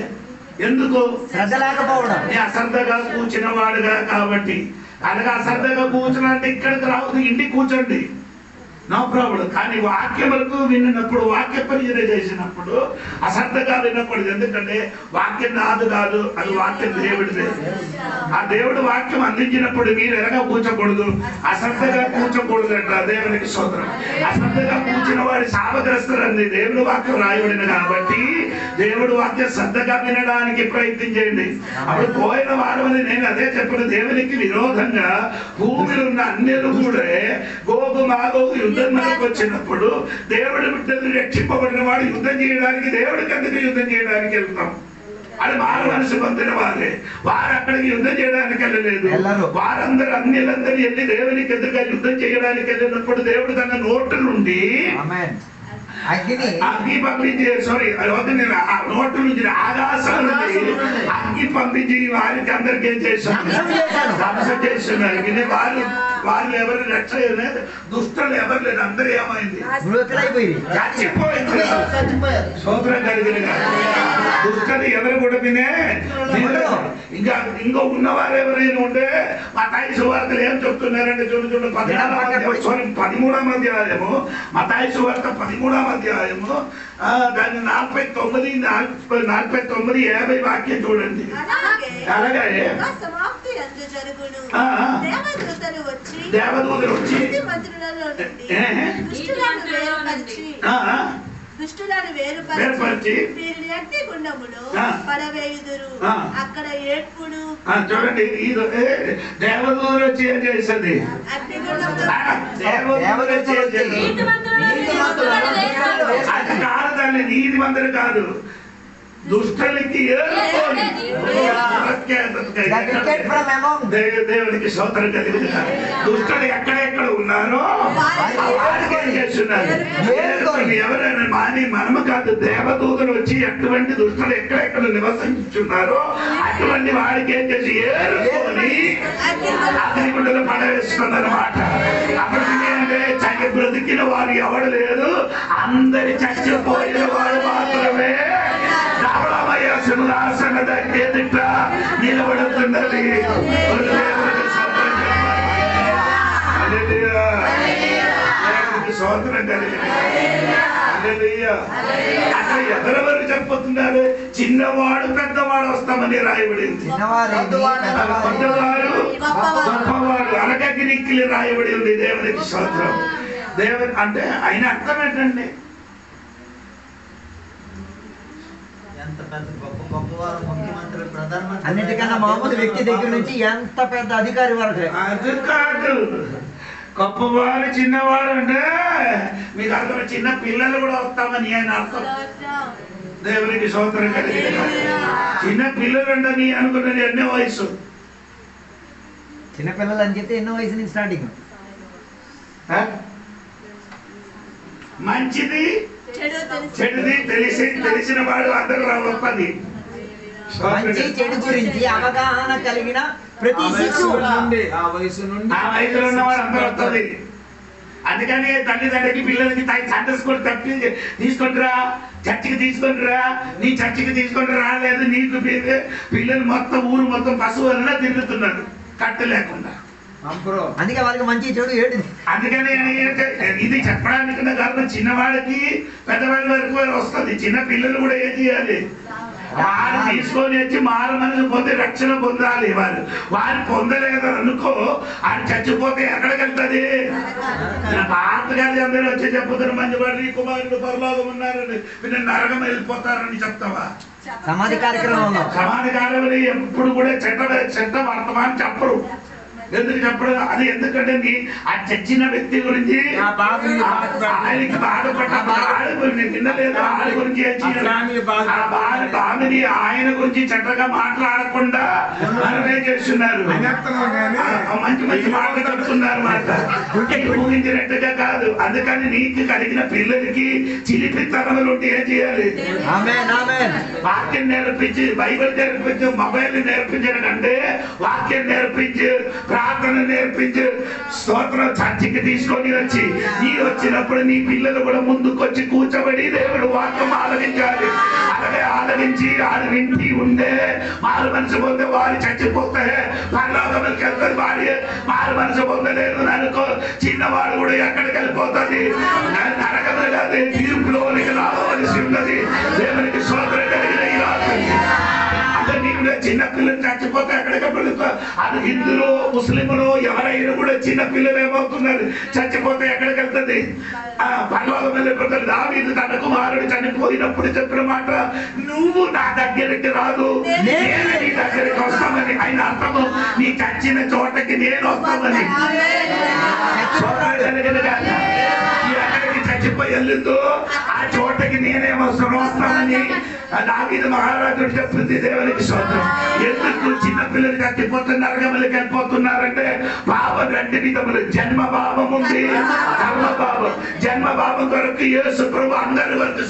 ఎందుకు? శ్రద్ధ లేకపోవడం. నీ అశ్రద్ధగా కూర్చున్న వాడుగా కాబట్టి. అలాగే అశ్రద్ధగా కూర్చున్నంటే ఇక్కడికి రావద్దు, ఇంటికి కూర్చోండి, నో ప్రాబ్లం. కానీ వాక్యం వరకు విన్నప్పుడు, వాక్య పరిచయం చేసినప్పుడు అశ్రద్ధగా వినకూడదు. ఎందుకంటే వాక్యం నాదు కాదు, అది వాక్యం దేవుడిదే. ఆ దేవుడు వాక్యం అందించినప్పుడు మీరు ఎలాగా కూర్చోకూడదు, అశ్రద్ధగా కూర్చోకూడదు అంట. దేవునికి స్తోత్రం. అశ్రద్ధగా కూర్చున్న వాడి శాపగ్రస్తులండి. దేవుడి వాక్యం రాయబడిన కాబట్టి దేవుడు వాక్యం శ్రద్ధగా వినడానికి ప్రయత్నించండి. అప్పుడు పోయిన వారం అని నేను అదే చెప్పిన, దేవునికి విరోధంగా భూమిలో ఉన్న అన్యులు కూడా గోగు మాగోగు యుద్ధం మనకు వచ్చినప్పుడు దేవుడి బిడ్డలు రక్షింపబడిన వాడు యుద్ధం చేయడానికి, దేవుడికి అందుకు యుద్ధం చేయడానికి వెళ్తాం. అది మారు మనసు పొందిన వారే. వారు అక్కడికి యుద్ధం చేయడానికి వెళ్ళలేదు. వారందరూ అన్యులందరూ వెళ్ళి దేవునికి ఎదురుగా యుద్ధం చేయడానికి వెళ్ళినప్పుడు దేవుడు తన నోటు నుండి అగ్ని పంపించి, సారీ ఆ నోటు నుంచి ఆకాశం నుండి అగ్ని పంపించి వారికి అందరికి ఏం చేశారు? ధ్వంసం చేస్తున్నారు. వాళ్ళు ఎవరు రక్ష దుష్టులు ఎవరు లేదు, అందరూ ఏమైంది? చచ్చిపోయింది. సోదరం కలిగిన దుష్టులు ఎవరు కూడా వినే ఇంకా ఉన్నవారు ఎవరైనా ఉంటే మతాయి సువార్తలు ఏం చెప్తున్నారంటే చూడండి, 13వ అధ్యాయము, మతాయి సువార్త 13వ అధ్యాయము, దాన్ని 49, 50 వాక్యం చూడండి. అలాగే దేవదూతలు వచ్చి దుష్టులను వేరుపరిచి వీరిని అగ్ని గుండములో పడవేయుదురు, అక్కడ ఏడ్పుడు. చూడండి, దేవదూతలు వచ్చి ఏం చేస్తుంది? దేవదూతలు వచ్చి ఏం చేస్తుంది? అది కాదు తల్లి, నీతి మంత్రులు కాదు, దుష్టులకి దేవునికి స్తోత్రం కలిగింది. దుష్టులు ఎక్కడెక్కడ ఉన్నారో చేస్తున్నారు. ఎవరైనా మాని మనము కాదు, దేవదూతలు వచ్చి ఎటువంటి దుష్టులు ఎక్కడెక్కడ నివసించున్నారో అటువంటి వాడికి ఏం చేసి ఏరుకొని అగ్నిగుండలో పడవేస్తున్నమాట. అప్పటికి అంటే చచ్చి బ్రతికిన వారు ఎవడు లేదు, అందరి చచ్చిపోయిన వాడు మాత్రమే రామయ్య సింహాసన ఎదుట నిలబడుతున్నది. సోదరం కలిగింది. అక్కడ ఎవరెవరు చెప్పబోతున్నారు? చిన్నవాడు పెద్దవాడు వస్తామని రాయబడింది. పెద్దవాడు గొప్పవాడు అలగగిరికి రాయబడి ఉంది. దేవునికి స్తోత్రం. దేవుని అంటే ఆయన అర్థం ఏంటండి? అన్నిటికన్నా మామూలు వ్యక్తి దగ్గర నుంచి ఎంత పెద్ద అధికారి వరకు. అది కాదు, గొప్పవాడు చిన్నవాడు అంటే మీకు అర్థం, చిన్న పిల్లలు కూడా వస్తామని ఆయన అర్థం. దేవునికి స్తోత్రం కలిగింది. చిన్న పిల్లలు అంటే నీ అనుకున్నది ఎన్నో వయసు? చిన్నపిల్లలు అని చెప్తే ఎన్నో వయసు నుంచి స్టార్టింగ్. మంచిది చెడుది తెలిసిన వాడు అందరూ రావప్పది. మంచి చెడు గురించి అవగాహన కలిగిన ప్రతి శిశువు ఆ వయసులో ఉన్నవాడు అందరూ వస్తుంది. అందుకని తల్లిదండ్రులకి పిల్లలకి సండే స్కూల్ తప్పి తీసుకుంటురా, చర్చికి తీసుకుంటురా, నీ చర్చికి తీసుకుంటూ రాలేదు, నీకు పిల్లలు మొత్తం ఊరు మొత్తం పశువులన్నా తిరుగుతున్నారు కట్టు లేకుండా. అందుకే వాళ్ళకి మంచి చెడు ఏడు. అందుకని ఇది చెప్పడానికి కారణం, చిన్నవాడికి పెద్దవాళ్ళ వరకు వస్తుంది. చిన్న పిల్లలు కూడా ఏం చేయాలి? వారు తీసుకొని వచ్చి మారు మనసు పొంది రక్షణ పొందాలి. వారు పొందలేదు అనుకో, ఆయన చచ్చిపోతే ఎక్కడికి వెళ్తుంది? పాతగారి అందరూ వచ్చి చెప్పుతారు, మంచివాడు ఈ కుమారుడు పరలోకం ఉన్నారని, వీళ్ళు నరకం వెళ్ళిపోతారని చెప్తావా? సమాధి కార్యక్రమంలో సమాధి కార్యక్రమం ఎప్పుడు కూడా చెట్ట వర్తమానం చెప్పరు. ఎందుకు చెప్పడం? అది ఎందుకంటే ఆ చచ్చిన వ్యక్తి గురించి ఆయనకి బాధపడ్డ వినలేదు, ఆయన గురించి బాధని ఆయన గురించి చెడ్డగా మాట్లాడకుండా మనమే చేస్తున్నారు. మంచి మంచి మాటలు చెప్తున్నారు మాట, ఊహించినట్టుగా కాదు. అందుకని నీకు కలిగిన పిల్లలకి చిలిపితనములు ఉంటే ఏం చేయాలి? వాక్యం నేర్పించి, బైబిల్ నేర్పించి, మొబైల్ నేర్పించడం కంటే వాక్యం నేర్పించి ప్రార్థన నేర్పించి స్తోత్రం చర్చికి తీసుకొని వచ్చి నీ వచ్చినప్పుడు నీ పిల్లలు కూడా ముందుకొచ్చి కూర్చోబడి దేవుడు వాక్యం ఆలకించాలి. అలాగే ఆలకించి వారు వింటి ఉండే మారు మనసు పొందే వారు చచ్చిపోతే పరలోకములకు వెళ్తారు. వారి మారు మనసు పొందలేదు అనుకో చిన్నవాడు కూడా ఎక్కడికి వెళ్ళిపోతుంది, నరకము కాదు తీర్పులోనికి రావలసి ఉన్నది. దేవునికి స్తోత్రం కలిగిన ఈ రాత్రి అంటే నీకు చిన్న పిల్లలు చచ్చిపోతే ఎక్కడికి అది హిందువులు ముస్లింలు ఎవరైనా కూడా చిన్న పిల్లలు ఏమవుతున్నారు చచ్చిపోతే ఎక్కడికి వెళ్తుంది, పరలోకం వెళ్ళిపోతారు. దావీదు తన కుమారుడు చనిపోయినప్పుడు చెప్పిన మాట నువ్వు నా దగ్గరికి రాదు నేను నీ దగ్గరికి వస్తామని. ఆయన అర్థము నీ చచ్చిన చోటకి నేను వస్తామని. ఎక్కడికి చచ్చిపోయి వెళ్ళిందో ఆ చోటకి వస్తామని దావీదు మహారాజుడు చెప్పింది. దేవునికి స్తోత్రం. ఎందుకు చిన్న పిల్లలు చచ్చిపోతున్నారు, నరకములకు వెళ్ళిపోతున్నారంటే పాపం రెండు విధములు, జన్మ పాపం ఉంది, కర్మ పాపం. జన్మ పాపం కొరకు యేసు ప్రభు అందరి వరకు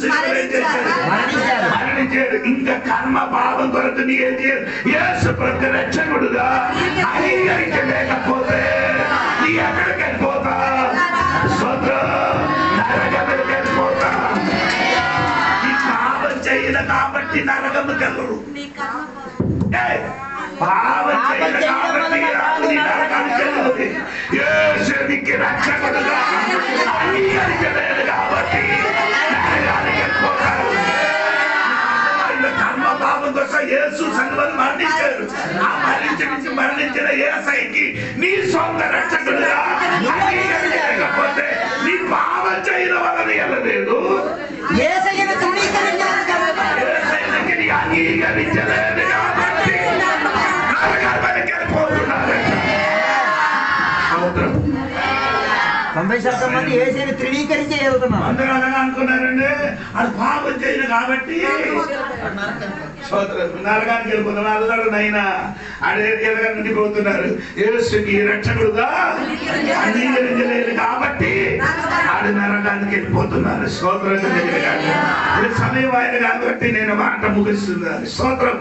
మరణించాడు. ఇంకా కర్మ పాపం కొరకు నీ ఏం చేయాలి, యేసు ప్రభు రక్షకుడుగా అంగీకరించలేకపోతే నీ ఎక్కడికి వెళ్ళిపోతా, స్తోత్రం, నరకములకు వెళ్ళిపోతా. కాబట్టి నరకముకి వెళ్ళరు, పాపం చేయదు కాబట్టి నరకానికి వెళ్ళదు. యేసునికి రక్షకుడుగా అంగీకరించలేదు కాబట్టి నరకానికి వెళ్ళిపోతారు. కర్మ పాపం కోసం యేసు సంఘం మరణించారు. ఆ మరణించిన యేసయ్యకి నీ సొంత రక్షకుడుగా అంగీకరించలేకపోతే నీ పాపం చేయడం వలన వెళ్ళలేదు, అంగీకరించలేదు కాబట్టి నరకానికి వెళ్ళిపోతున్నారు. మంది యేసుని తృణీకరించి వెళ్తున్నారు. అందరూ అలాగా అనుకున్నారండి, అది పాపం చేయను కాబట్టి నరకానికి వెళ్ళిపోతున్నారు. అల్లడు నైనా ఎదగా నిండిపోతున్నారు. యేసుకి రక్షకుడుగా అంగీకరించలేదు కాబట్టి ఆడు నరకానికి వెళ్ళిపోతున్నారు. స్తోత్రం. సమయం ఆయన కాబట్టి నేను మాట ముగిస్తున్నాను. స్తోత్రం.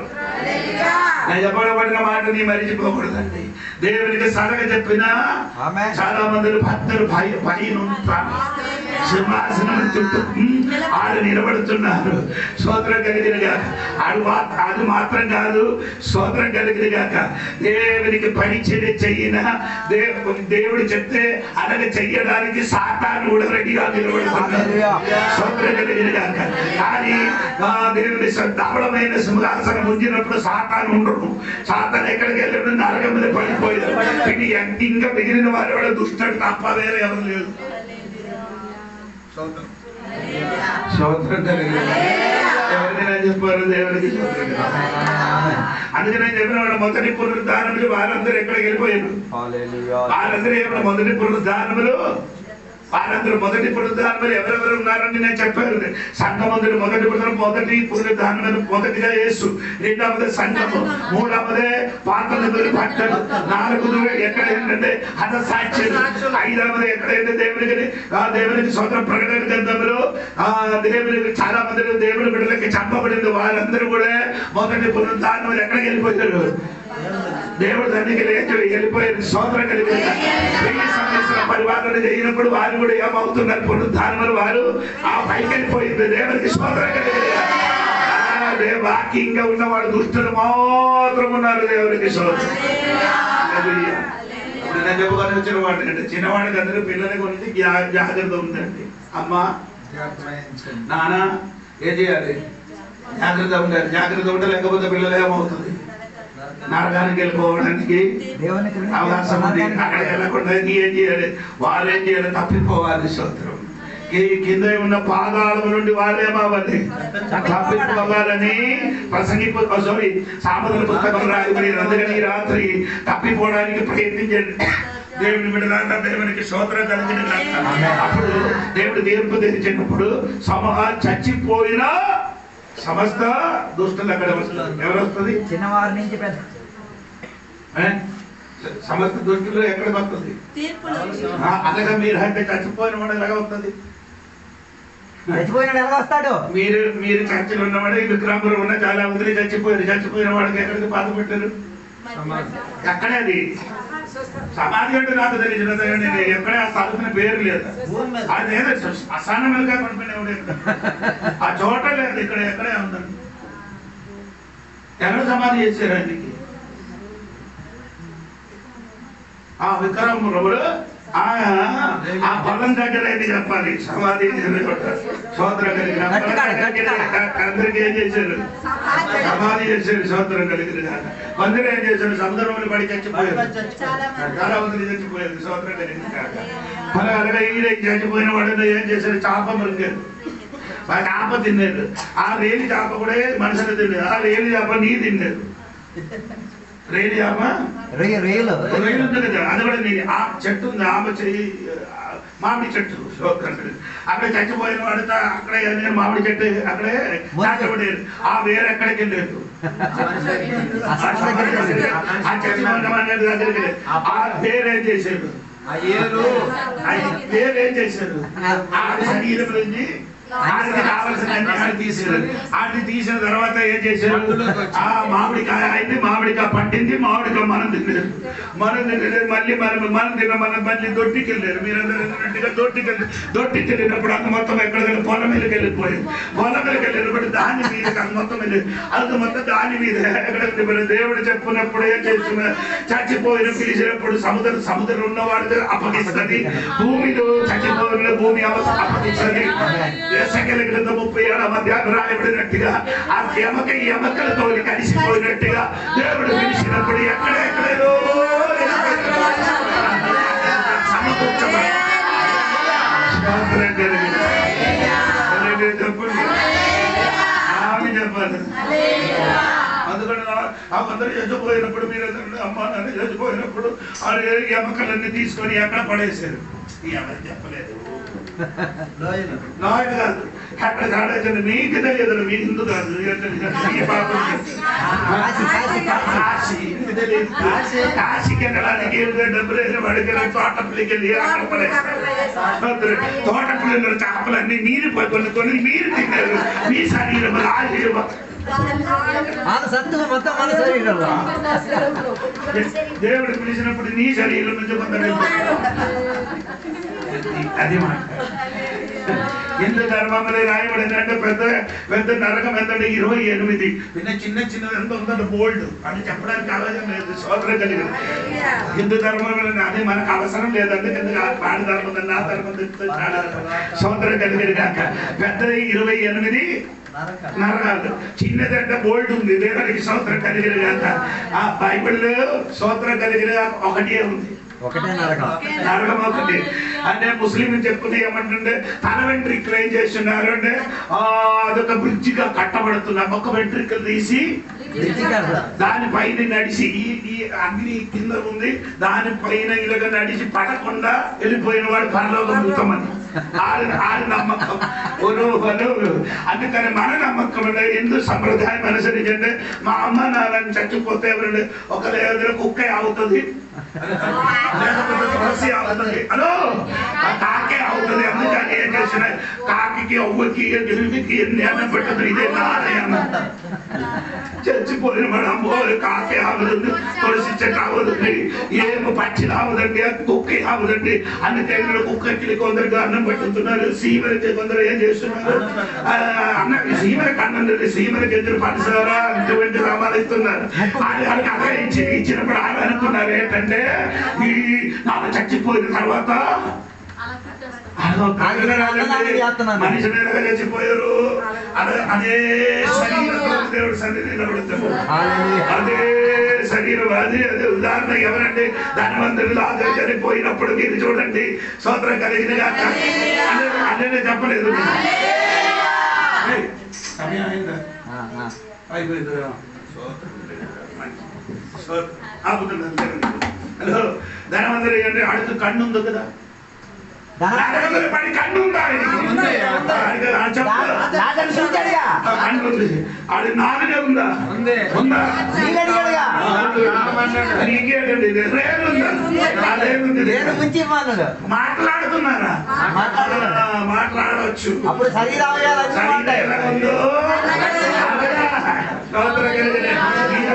నేను చెప్పబడిన మాట నీ మరిచిపోకూడదండి. దేవునికి సడగ చెప్పినా చాలా మంది భక్తులు పైన సింహాసనం చుట్టూ ఆడు నిలబడుతున్నారు. స్తోత్రం కలిగిన గాక. అది మాత్రం కాదు, స్తోత్రం కలిగిన గాక. దేవునికి పరిచర్య చెయ్యిన దేవుడు చెప్తే అలాగే చెయ్యడానికి సాతాను కూడా రెడీగా నిలబడుతున్నారు. స్తోత్రం కలిగిన గాక. కానీ దేవుని ధవళమైన సింహాసనం ఉంచినప్పుడు సాతాను ఉండడు. సాతాను ఎక్కడికి వెళ్ళిన నరకం మీద పడిపోయారు. ఇంకా మిగిలిన వారు కూడా దుష్టుడు తప్ప వేరే ఎవరు లేదు. ఎవరికైనా చెప్పారు దేవునికి. అందుకే నేను చెప్పిన వాడు మొదటి పునరుద్ధానములు వారందరూ ఎక్కడికి వెళ్ళిపోయారు. వారందరూ ఏమన్నా మొదటి పునరుద్ధానములు, వారందరూ మొదటి పునరుద్ధానములు ఎవరెవరు ఉన్నారని నేను చెప్పారు. సంఘమందులు మొదటి పునరుద్ధానములు మొదటిగా యేసు, రెండవది సంఘము, మూడవదే పాత నిబంధన పట్టణం, నాలుగోది ఎక్కడ ఏంటంటే హతసాక్ష్యం, ఐదవది ఎక్కడైతే దేవునికి స్వతంత్ర ప్రకటన గ్రంథంలో దేవునికి చాలా మంది దేవుని బిడ్డలకి చంపబడింది. వారందరూ కూడా మొదటి పునరుద్ధానములు ఎక్కడికి వెళ్ళిపోయారు, దేవుడు దానికి వెళ్ళిపోయారు. స్తోత్రం కలిగిన పరిపాలన చేయనప్పుడు వారు కూడా ఏమవుతున్నారు, పునరుద్ధానములు వారు ఆ పైకి వెళ్ళిపోయింది. దేవునికి స్తోత్రం కలిగిన వాక్యంగా ఉన్నవాడు దుష్టులు మాత్రం ఉన్నారు. దేవునికి స్తోత్రం. ఇప్పుడు నేను చెప్పుకొని వచ్చిన వాడు అంటే చిన్నవాడికి అందరూ పిల్లల గురించి జాగ్రత్త ఉందండి. అమ్మా నాన్న ఏం చేయాలి, జాగ్రత్త ఉండాలి. జాగ్రత్త ఉండాలి, లేకపోతే పిల్లలు ఏమవుతుంది, నరకానికి వెళ్ళిపోవడానికి అవకాశం ఉంది. అక్కడ వెళ్ళకుండా నీ ఏం చేయాలి, వాళ్ళు ఏం చేయాలి, తప్పిపోవాలి. స్తోత్రం. కింద ఉన్న పాదాల నుండి వాళ్ళేమవ్వాలి, తప్పిపోవాలని సామెతల పుస్తకం రాయబడి. అందుకని ఈ రాత్రి తప్పిపోవడానికి ప్రయత్నించండి. దేవుని బిడ్డలారా, దేవునికి స్తోత్రం కలిగిన అప్పుడు దేవుడు తీర్పు తెచ్చినప్పుడు చచ్చిపోయిన సమస్త దుష్టులు అక్కడ వస్తున్నారు. ఎవరు వస్తుంది, చిన్నవారి నుంచి పెద్ద సమస్త దుష్టులు ఎక్కడికి వస్తుంది. అలాగా మీరు అంటే చచ్చిపోయిన వాడు ఎలాగ వస్తుంది, చచ్చిపోయిన ఎలా వస్తాడు. మీరు చర్చలు ఉన్నవాడు విక్రమంలో ఉన్న చాలా మంది చచ్చిపోయిన వాడికి ఎక్కడికి బాధ పెట్టారు, అక్కడే అది సమాధి అంటే నాకు తెలిసిన ఎక్కడే ఆ స్థలమైన పేరు లేదు. అది ఏదో అసాన మెలగా పడిపోయిన ఆ చోట లేదు, ఇక్కడ ఎక్కడే ఉందండి. ఎక్కడ సమాధి చేశారు ఆయనకి? ఆ విక్రమములు ఆ పొలం దగ్గర అయితే చెప్పాలి సమాధి సోదరం కలిగిన అందరికి ఏం చేశారు? సమాధి చేశారు సోదరం కలిగిన. కొందరు ఏం చేశారు? సముద్రంలో పడి చచ్చిపోయారు, చాలా మంది చచ్చిపోయారు సోదరం కలిగిన. అలాగే ఈయన చచ్చిపోయిన వాడు ఏం చేశారు? చేప మృగారు, చేప తిన్నారు. ఆ రేణి చేప కూడా మనుషులు తిన్నారు, ఆ రేణి చేప నీ తిన్నారు. రేణి చేప రైలు ఉంటుంది కదా, అది కూడా నీ. ఆ చెట్టు ఉంది, ఆమె చెయ్యి మామిడి చెట్టు అక్కడ చచ్చిపోయిన వాడితో అక్కడే మామిడి చెట్టు అక్కడే నాటబడేది. ఆ వేరు ఎక్కడికి వెళ్ళలేదు, ఆ చచ్చిపోయిన దగ్గరికి ఆ పేరేం చేశారు? పేరేం చేశారు? ఆ శరీరం నుంచి ఆడికి కావాల్సిన ఆడి తీసారు. ఆడిని తీసిన తర్వాత ఏం చేశారు? ఆ మామిడికాయ అయింది, మామిడికాయ పండింది, మామిడికాయ మనం తిన్నారు. మనం తినలేదు, మళ్ళీ మనం తిన్న మనం మళ్ళీ దొడ్డికి వెళ్ళారు. మీరందరూ దొడ్డికి వెళ్ళినప్పుడు అంత మొత్తం ఎక్కడికైనా పొలం మీదకి వెళ్ళిపోయింది. పొలం మీదకి వెళ్ళినప్పుడు దాని మీద అంత మొత్తం వెళ్ళి అంత మొత్తం దాని మీద ఎక్కడ దేవుడు చెప్పినప్పుడు ఏం చేస్తున్నారు? చచ్చిపోయిన పిలిచినప్పుడు సముద్రం ఉన్నవాడు అప్పగిస్తుంది, భూమిలో చచ్చిపోయిన భూమి అప్పగిస్తుంది. ఎస్ఐకేల గ్రంథం 37వ అధ్యాయం రాయబడినట్టుగా ఆ ఎమకలతో కలిసిపోయినట్టుగా దేవుడు పిలిచినప్పుడు ఎక్కడెక్కడో చెప్పాలి. అందుకని అందరూ చచ్చిపోయినప్పుడు మీరు అమ్మ నాన్న చచ్చిపోయినప్పుడు ఆ ఎమకలన్నీ తీసుకొని ఎక్కడ పడేశారు? ఎవరు చెప్పలేదు, నాయుడు కాదు, అక్కడ కాడేసింది. మీకు తెలియదు, మీ హిందూ కాదు, కాశీకి వెళ్ళడానికి డబ్బులు వాడికి తోటపల్లికి వెళ్ళి అక్కడ పడేస్తారు. తోటపల్లి చేపలన్నీ మీరు కొన్ని మీరు తిన్నారు. మీ శరీరం దేవుడు పిలిచినప్పుడు నీ శరీరం నుంచి కొందరు అది మాట. హిందూ ధర్మంలో రాయబడిందంటే పెద్ద పెద్ద నరకం ఎంతంటే 28. చిన్న చిన్నది ఎంత ఉందంటే బోల్డ్ అని చెప్పడానికి అవసరం లేదు. సోదరం కలిగింది హిందూ ధర్మంలో అది మనకు అవసరం లేదంటే ఎందుకు వాడి ధర్మం నా ధర్మం సోదరం కలిగింది కాక పెద్దది 28 నరకాలు, చిన్నదంటే బోల్డ్ ఉంది. దేవునికి సోదరం కలిగిన కాక ఆ బైబిల్లో సోదరం కలిగిన ఒకటే ఉంది, ఒకటే నరకం. నరకం ఒకటి. అంటే ముస్లిం చెప్పుకుంటే ఏమంటుండే తల వెంట్రికలు ఏం చేస్తున్నారు అంటే అదొక బ్రిడ్జిగా కట్టబడుతున్నా. ఒక వెంట్రికలు తీసి దానిపైన నడిచి ఈ అగ్ని కింద ఉంది, దానిపైన ఇలాగ నడిచి పడకుండా వెళ్ళిపోయిన వాడు పరలోకం వెళ్తామని ఆడి నమ్మకం. అందుకని మన నమ్మకం అంటే ఎందుకు సంప్రదాయం అనుసరించండి. మా అమ్మ నాన్నని చచ్చిపోతే ఎవరండి ఒక ఎదురు కుక్క అవుతుంది, లేకపోతే తులసి అవుతుంది, హలో కాకే అవుతుంది. అందుకని ఏం చేసిన కాకి అవ్వకి గిరికి ఎన్ని అన్నం పెట్టదు, ఇదే నారాయణ. చచ్చిపోయిన వాడు అమ్మో కాకే ఆవుదండి, తులసి చెట్టు ఆవుదండి, ఏమో పచ్చి ఆవుదండి, కుక్క ఆవుదండి. అన్ని టైంలో కుక్కకి కొందరికి అన్నం పెట్టుతున్నారు, సీమలకి కొందరు ఏం చేస్తున్నారు అన్న సీమలకి అన్నం సీమలకి ఎదురు పనిసారా అటువంటి సామాలు ఇస్తున్నారు. వాళ్ళకి అదే ఇచ్చినప్పుడు ఆమె అనుకున్నారు ఏంటంటే ఈ నాకు చచ్చిపోయిన తర్వాత మనిషి మీద చచ్చిపోయారు, అదే శరీరంతో దేవుడు సన్నిధి నిలబడతారు. అదే శరీరం అదే అదే ఉదాహరణ ఎవరంటే ధనవంతుడు లాజరు చనిపోయినప్పుడు మీరు చూడండి స్తోత్రం కలిగిన అదే చెప్పలేదు. సమయం అయిందా? అయిపోయింది. హలో ధనవంతుడు అంటే అడుగు కన్ను ఉంది కదా, పడి కన్ను ఉందా? అది నాలుగే ఉందా? ఉందా? మాట్లాడుతున్నారా? మాట్లాడవచ్చు. అప్పుడు శరీరం ఉందో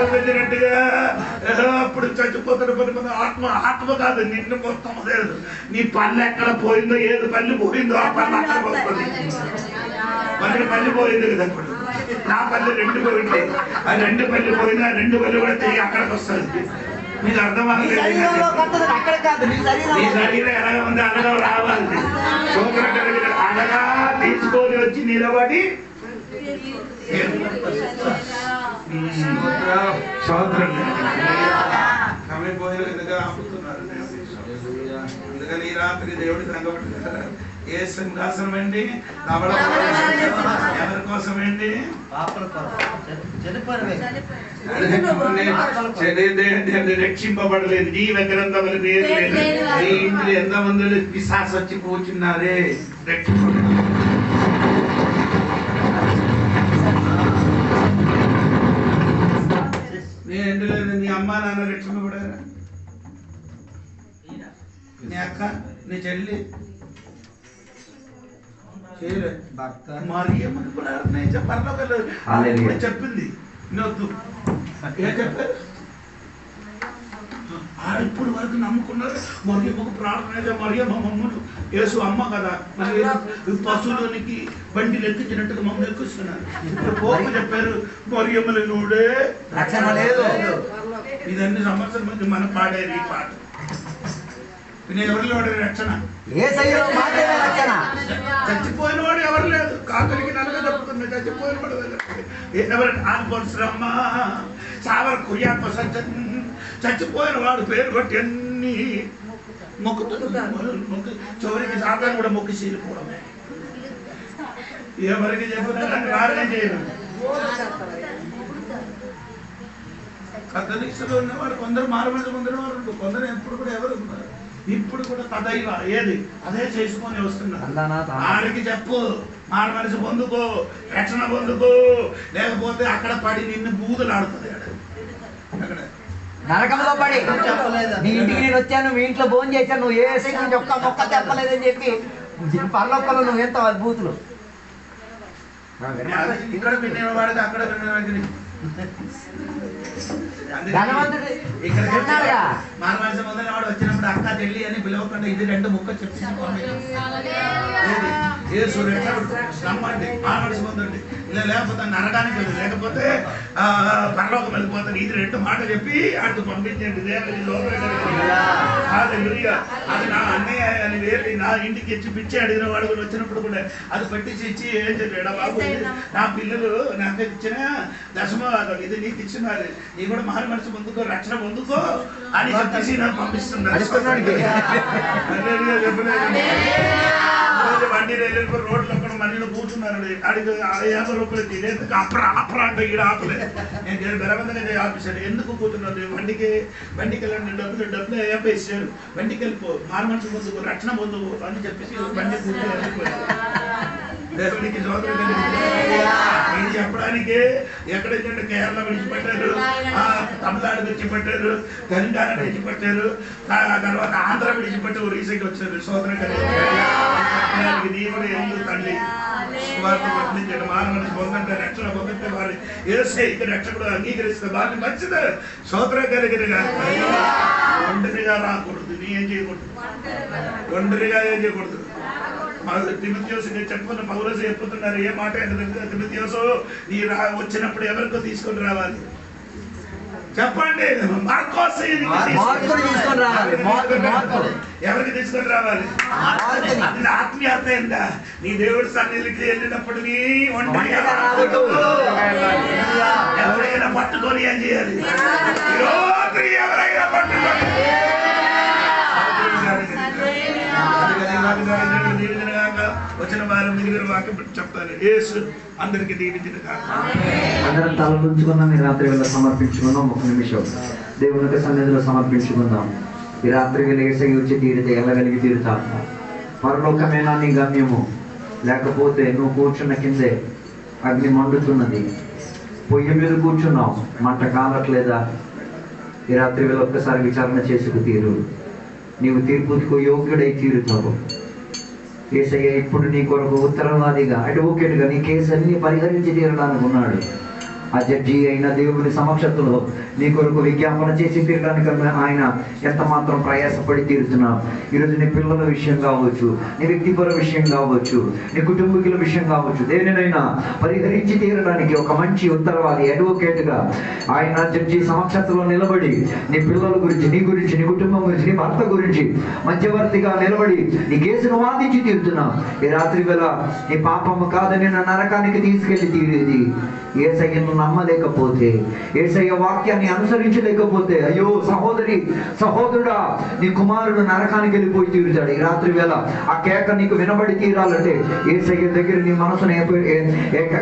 దండం పెట్టినట్టుగా అప్పుడు చచ్చిపోతాడు. పని ఆత్మ కాదు, నిన్ను మొత్తం లేదు. నీ పళ్ళు ఎక్కడ పోయిందో, ఏది పళ్ళు పోయిందో ఆ పళ్ళు అక్కడ పోతుంది. పళ్ళు పోయింది కదా, అప్పుడు నా పళ్ళు 2 పోయింది. ఆ 2 పళ్ళు పోయింది, ఆ 2 పళ్ళు కూడా తిరిగి అక్కడికి వస్తుంది. మీకు అర్థం అవ్వలేదు. నీ శరీరం ఎలాగ ఉంది అలాగా రావాలి. అలాగా తీసుకొని వచ్చి నిలబడి అందుకని ఈ రాత్రి దేవుడి సంగబట్టి ఏ సింహాసనం అండి? ఎవరి కోసం అండి? రక్షింపబడలేదు. జీవ గ్రంథములు పేరు లేదు. నీ ఇంట్లో ఎంతమంది పిశాచు వచ్చి కూర్చున్నారే, రక్షింపబడలేదు. నీ అమ్మా నాన్న రక్షింపబడారా? నీ అక్క, నీ చెల్లి చెప్పింది నొద్దు. ఏం చెప్పారు? ఇప్పుడు వరకు నమ్ముకున్నారు. మరియమ్మకు ప్రార్థన, మరియమ్మ మమ్మను యేసు అమ్మ కదా, మరి పశువులోనికి బండిలు ఎక్కించినట్టుగా మమ్మల్ని ఎక్కిస్తున్నారు. ఇప్పుడు పోపు చెప్పారు మరియమ్మలు నువ్వుడే రక్షణ లేదు. ఇదన్ని సంవత్సరం మంది మన పాడేది ఈ పాట. ఎవరిలో రక్షణ? చచ్చిపోయిన వాడు ఎవరు లేదు. కాకలికి నలుగ చెప్తుంది. చచ్చిపోయిన వాడు ఎవరు? ఆల్పొరమ్మ సావర్ కుర్యాత్మ సజ్జన్. చచ్చిపోయిన వాడు పేరు కొట్టి అన్ని మొక్కుతున్నారు. చివరికి సాతాను కూడా మొక్కి చీలిపోవడమే. ఎవరికి చెప్పినా వారనే చేయరు. కథలిక్స్లో ఉన్నవాడు కొందరు మారమని పొందిన వారు, కొందరు ఎప్పుడు కూడా ఎవరు ఉన్నారు. ఇప్పుడు కూడా తదైవ ఏది అదే చేసుకొని వస్తున్నారు. ఆడికి చెప్పు, మారు మనసు పొందుకో, రక్షణ పొందుకో, లేకపోతే అక్కడ పడి నిన్ను బూదులాడుతుంది. అక్కడ నరకంలో పడి నీ ఇంటికి నేను వచ్చాను, మీ ఇంట్లో భోజనం చేశాను, నువ్వు ఏ నుంచి ఒక్క మొక్క చెప్పలేదని చెప్పి పర్లోకలు నువ్వు ఎంత అద్భుతులు. ఇక్కడ వినేవాడికి అక్కడ వినేవాడికి మానవాళి మొదలవాడు వచ్చినప్పుడు అక్క చెల్లి అని పిలవకుండా ఇది 2 ముక్క చెప్పించుకోండి. నమ్మండి, మానవాళి పొందండి. ఇలా లేకపోతే నరకానికి వెళ్ళి, లేకపోతే పరలోకం వెళ్ళిపోతాను. ఇది 2 మాట చెప్పి అటు పంపించండి. అది నా అన్నయ్య అని వేరే నా ఇంటికి ఇచ్చి పిచ్చి అడిగిన వాడు కూడా వచ్చినప్పుడు కూడా అది పట్టించి ఇచ్చి ఏం చెప్పాడు? బాబు నా పిల్లలు నాకు ఇచ్చిన దశమవాదం ఇది నీకు ఇచ్చినారు, నీ కూడా మారు మనసు పొందుకో, రక్షణ పొందుకో అని చెప్పేసి నాకు పంపిస్తున్నారు. బండి వెళ్ళినప్పుడు రోడ్లు అక్కడ మళ్ళీ కూర్చున్నారు. అడిగి 50 రూపాయలు తినేందుకు అప్పుడు అంటే ఈడ ఆపలేదు. నేను బెరబందనే ఆఫీసాడు. ఎందుకు కూర్చున్నారు? బండికి వెళ్ళండి, డబ్బులు అయ్యాప ఇచ్చారు, బండికి వెళ్ళిపో, మారు మనసు పొందుకో, రక్షణ పొందుకో అని చెప్పేసి బండి కూర్చొని వెళ్ళిపోయారు. దేవునికి ఇది చెప్పడానికి ఎక్కడైతే కేరళ విడిచిపెట్టారు, తమిళనాడు విడిచిపెట్టారు, తెలంగాణ విడిచిపెట్టారు, తర్వాత ఆంధ్ర విడిచిపెట్టారు, రీసెంట్ వచ్చారు. సోదరు నీ కూడా ఎందుకు తండ్రి స్వార్థ పండించండి, మానవుని పొందంటే రక్షణ పొందితే వారి ఏసై రక్షకుడు అంగీకరిస్తే వారిని మంచిదే. సోదర కలిగినగా ఒంటరిగా రాకూడదు. నీ ఏం చేయకూడదు, ఒంటరిగా ఏం చేయకూడదు. తిమోతియోసు చెప్పిన పౌలోసు చెప్పుతున్నారు. ఏ మాట ఏంటంటే, తిమోతియోసు నీ వచ్చినప్పుడు ఎవరికో తీసుకొని రావాలి చెప్పండి. ఎవరికి తీసుకొని రావాలి? ఆత్మీయత ఏంటా? నీ దేవుడి సన్నిధికి వెళ్ళినప్పుడు నీ ఒంటరిగా ఎవరైనా పట్టుకొని ఏం చేయాలి? ఎవరైనా పట్టుకొని వచ్చిన వారు మీరు వాక్యం చెప్తారు. యేసు అందరికి దీవించిన అందరం తలపుంచుకున్నాం. ఈ రాత్రి వేళ సమర్పించుకున్నాం. 1 నిమిషం దేవుని సన్నిధిలో సమర్పించుకుందాం. ఈ రాత్రి వేళ ఏసగి వచ్చి తీరితే వెళ్ళగలిగి తీరుతాం. పరలోకమేనా నీ గమ్యము, లేకపోతే నువ్వు కూర్చున్న కిందే అగ్ని మండుతున్నది, పొయ్యి మీద కూర్చున్నావు, మంట కాలట్లేదా? ఈ రాత్రి వేళ ఒక్కసారి విచారణ చేసుకు తీరు. నీవు తీర్పుకు యోగ్యుడై తీరుతావు. ఏసయ్య ఇప్పుడు నీ కొరకు ఉత్తరవాదిగా, అడ్వకేట్గా నీ కేసు అన్ని పరిహరించి తీరడానికి ఉన్నాడు. ఆ జడ్జి అయిన దేవుని సమక్షంలో నీ కొరకు విజ్ఞాపన చేసి తీరడానికి ఆయన ఎంత మాత్రం ప్రయాసపడి తీరుతున్నావు. ఈరోజు నీ పిల్లల విషయం కావచ్చు, నీ వ్యక్తిపర విషయం కావచ్చు, నీ కుటుంబీకుల విషయం కావచ్చు, దేనినైనా పరిహరించి తీరడానికి ఒక మంచి ఉత్తరవాది అడ్వకేట్గా ఆయన జడ్జి సమక్షంలో నిలబడి నీ పిల్లల గురించి, నీ గురించి, నీ కుటుంబం గురించి, నీ భర్త గురించి మధ్యవర్తిగా నిలబడి నీ కేసును వాదించి తీరుతున్నావు. ఈ రాత్రి వేళ నీ పాపము కాదని నా నరకానికి తీసుకెళ్లి తీరేది యేసయ్యను నమ్మలేకపోతే, యేసయ్య వాక్యాన్ని అనుసరించలేకపోతే, అయ్యో సహోదరి సహోదరుడా, నీ కుమారుడు నరకానికి వెళ్ళిపోయి తీరుతాడు. ఈ రాత్రి వేళ ఆ కేక నీకు వినబడి తీరాలంటే యేసయ్య దగ్గర నీ మనసును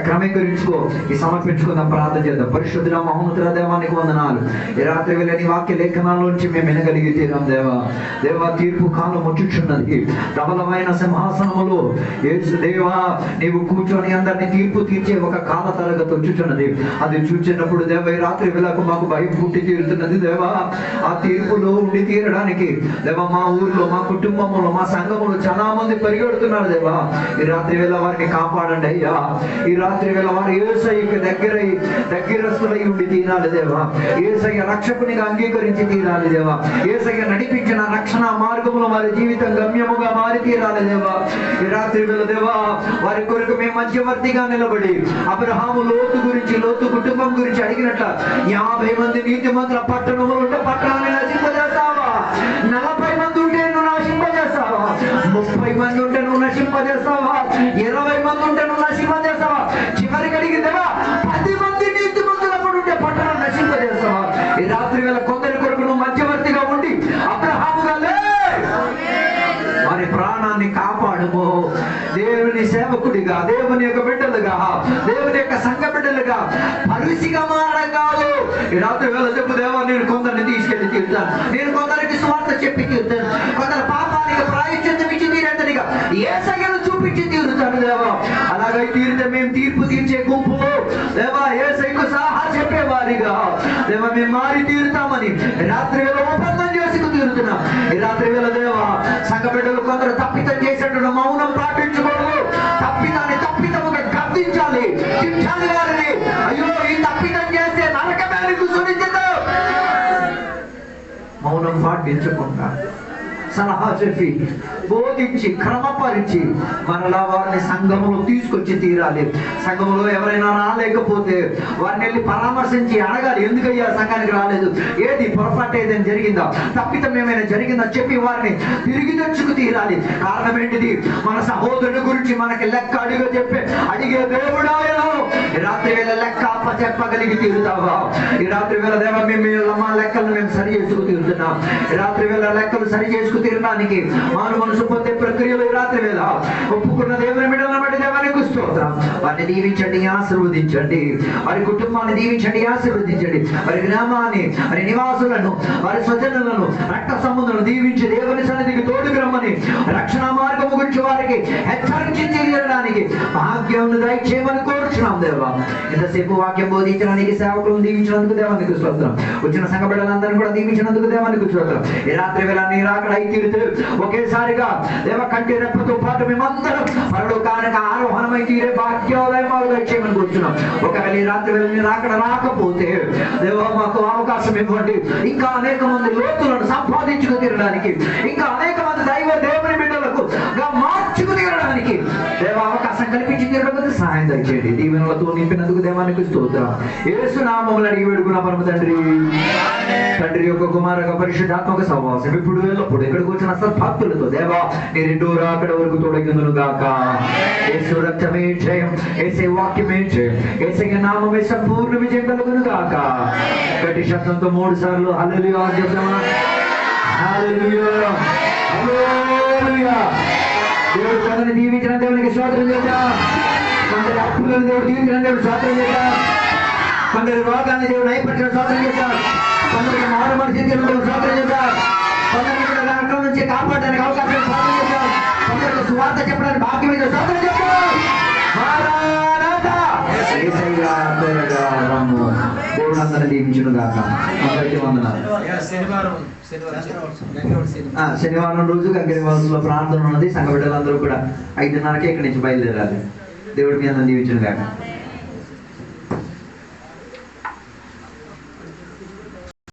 క్రమీకరించుకో. ఈ సమర్పించుకుందాం, ప్రార్థన చేద్దాం. పరిశుద్ధుడా మహోన్నతుడా దేవానికి వందనాలు. ఈ రాత్రి వేళ నీ వాక్య లేఖనాల్లోంచి మేము వినగలిగి తీరాం దేవా. దేవా, తీర్పు కాలం వచ్చుచున్నది. ప్రబలమైన సింహాసనములో యేసు దేవా నీవు కూర్చొని అందరినీ తీర్పు తీర్చే ఒక కాల తరగతి వచ్చుచున్నది. అది చూచినప్పుడు దేవ ఈ రాత్రి వేళకు మాకు భయం పుట్టి తీరుతున్నది దేవా. ఆ తీర్పులో ఉండి తీరడానికి దేవా మా ఊర్లో, మా కుటుంబంలో, మా సంఘములో చాలా మంది పరిగెడుతున్నారు దేవా. ఈ రాత్రి వేళ వారిని కాపాడండి అయ్యా. ఈ రాత్రి వేళ వారు యేసయ్యకి దగ్గరస్తులై ఉండి తీరాలి దేవా. యేసయ్య రక్షకునిగా అంగీకరించి తీరాలి దేవా. యేసయ్య నడిపించిన రక్షణ మార్గములో వారి జీవితం గమ్యముగా మారి తీరాలి దేవా. ఈ రాత్రి వేళ దేవా వారి కొరకు మేము మధ్యవర్తిగా నిలబడి అబ్రహాము లోతు గురించి, లోతు కుటుంబం గురించి అడిగినట్ల 50 మంది నీతిమంతుల పట్టణంలో ఉంటే పట్టణాన్ని నశింపజేస్తావా? 40 మంది ఉంటే నువ్వు నశింపజేస్తావా? 30 మంది ఉంటే నువ్వు నశింపజేస్తావా? 20 మంది ఉంటే నువ్వు నశింపజేస్తావా? చివరికి అడిగిందేవా 10 మంది నీతిమంతులు అప్పుడు ఉంటే పట్టణం నశింపజేస్తావా? ఈ రాత్రి వేళ కొందరి కొరకు నువ్వు మధ్యవర్తిగా ఉండి అబ్రహాముగా లే, వారి ప్రాణాన్ని కాపాడుమో. దేవుని సేవకుడిగా, దేవుని యొక్క బిడ్డలుగా, దేవుని యొక్క సంఘ బిడ్డలుగా పరిసిగా మారడం కాదు. ఈ రాత్రి వేళ చెప్పు దేవా, నేను కొందరిని తీసుకెళ్లి తీరుతాను, నేను కొందరికి స్వార్థ చెప్పి తీరుతాను, కొందరు పాపానికి ప్రాయశ్చిత్తం ఇచ్చి తీరేతనిగా యేసయ్యను చూపించి తీరుతాను దేవా. అలాగే తీరితే మేము తీర్పు తీర్చే గుంపులో దేవా యేసయ్యకు సహా చెప్పేవారిగా దేవా మేము మారి తీరుతామని రాత్రి వేళ ఒప్పందం చేసుకు తీరుతున్నాం. ఈ రాత్రి వేళ దేవా సంఘ బిడ్డలు కొందరు తప్పితం చేసేటప్పుడు మౌనం పాటించకూడదు. తప్పితముగా గర్దించాలి, తిట్టాలి వారిని. అయ్యో ఈ తప్పితం చేస్తే నరకమేలకు సునిశ్చితం. మౌనం పాటించకుండా సలహా చెప్పి, బోధించి, క్రమపరిచి మరలా వారిని సంఘములో తీసుకొచ్చి తీరాలి. సంఘములో ఎవరైనా రాలేకపోతే వారిని వెళ్ళి పరామర్శించి అడగాలి, ఎందుకయ్యా సంఘానికి రాలేదు, ఏది పొరపాటు ఏదైనా జరిగిందా, తప్పితం ఏమైనా జరిగిందా చెప్పి వారిని తిరిగి తెచ్చుకు తీరాలి. కారణం ఏంటిది? మన సహోదరుని గురించి మనకి లెక్క అడిగే దేవుడాయను. ఈ రాత్రి వేళ లెక్క చెప్పగలిగి తీరుతావా? ఈ రాత్రి వేళ దేవ మేము మా లెక్కలను మేము సరి చేసుకు తీరుతున్నాం. ఈ రాత్రి వేళ లెక్కలు సరి చేసుకు తీరడానికి మాను మనసు పొందే ప్రక్రియలో ఈ రాత్రి వేళ ఒప్పుకున్న దేవుని బిడ్డలను బట్టి దేవానికి స్తోత్రం. వారిని దీవించండి, ఆశీర్వదించండి. వారి కుటుంబాన్ని దీవించండి, ఆశీర్వదించండి. వారి గ్రామాన్ని, వారి నివాసులను, వారి స్వజనులను, రక్త సంబంధులను దీవించి దేవుని సన్నిధికి తోడుకు రమ్మని రక్షణ మార్గము గురించి వారికి హెచ్చరించి తీరడానికి భాగ్యం దయచేయమని కోరుచున్నాం దేవా. ఇంతసేపు వాక్యం బోధించడానికి సేవకులను దీవించినందుకు దేవానికి స్తోత్రం. వచ్చిన సంఘ బిడ్డలందరినీ కూడా దీవించినందుకు దేవానికి స్తోత్రం. ఈ రాత్రి వేళ నీ రాకడ తీరుతూ ఒకేసారిగా దేవ కంటి రెప్పతో పాటు మేమందరం పరలోకానికి ఆరోహణమై తీరే భాగ్యోదయమాలుగా చేయమని కూర్చున్నాం. ఒకవేళ ఈ రాత్రి వేళ మీరు అక్కడ రాకపోతే దేవ మాకు అవకాశం ఇవ్వండి. ఇంకా అనేక మంది లోతులను సంపాదించుకు తీరడానికి, ఇంకా అనేక మంది దైవ దేవుని బిడ్డలకు మార్చుకు తీరడానికి దేవ అవకాశం కల్పించి తీరడానికి సహాయం దయచేయండి. దీవెనలతో నింపినందుకు దేవానికి స్తోత్రం. యేసు నామములో అడిగి వేడుకున్న పరమ తండ్రి యొక్క కుమారక పరిశుద్ధాత్మక సహవాసం ఇప్పుడు ఎల్లప్పుడు ఇక్కడికి వచ్చిన సద్భక్తులతో దేవా నీ రెండో రాకడ వరకు తోడగిందును గాక. యేసు రక్తమే జయం, యేసే వాక్యమే జయం, యేసే నామమే సంపూర్ణ విజయం కలుగును గాక. గట్టి శబ్దంతో 3 సార్లు హల్లెలూయా చెప్తామా? హల్లెలూయా, హల్లెలూయా. దేవుడు కొందరిని దీవించిన దేవునికి స్తోత్రం చేద్దాం. కొందరి అప్పులను దేవుడు దీవించిన దేవుడు స్తోత్రం చేద్దాం. కొందరి రోగాన్ని దేవుడు నయపరిచిన స్తోత్రం చేద్దాం. కొందరికి మారు మనసు దేవుడు స్తోత్రం చేద్దాం. కొందరికి రక్తం నుంచి కాపాడడానికి అవకాశం స్తోత్రం చేద్దాం. కొందరికి సువార్త చెప్పడానికి భాగ్యం మీద స్తోత్రం చేద్దాం. దేవుడు అందరిని దీవించును గాక. అందరికీ వందనాలు. శనివారం రోజు గంగరివాసులో ప్రార్థన ఉన్నది. సంఘ బిడ్డలందరూ కూడా 5:30కే ఇక్కడి నుంచి బయలుదేరాలి. దేవుడి మీ అందరిని దీవించును గాక.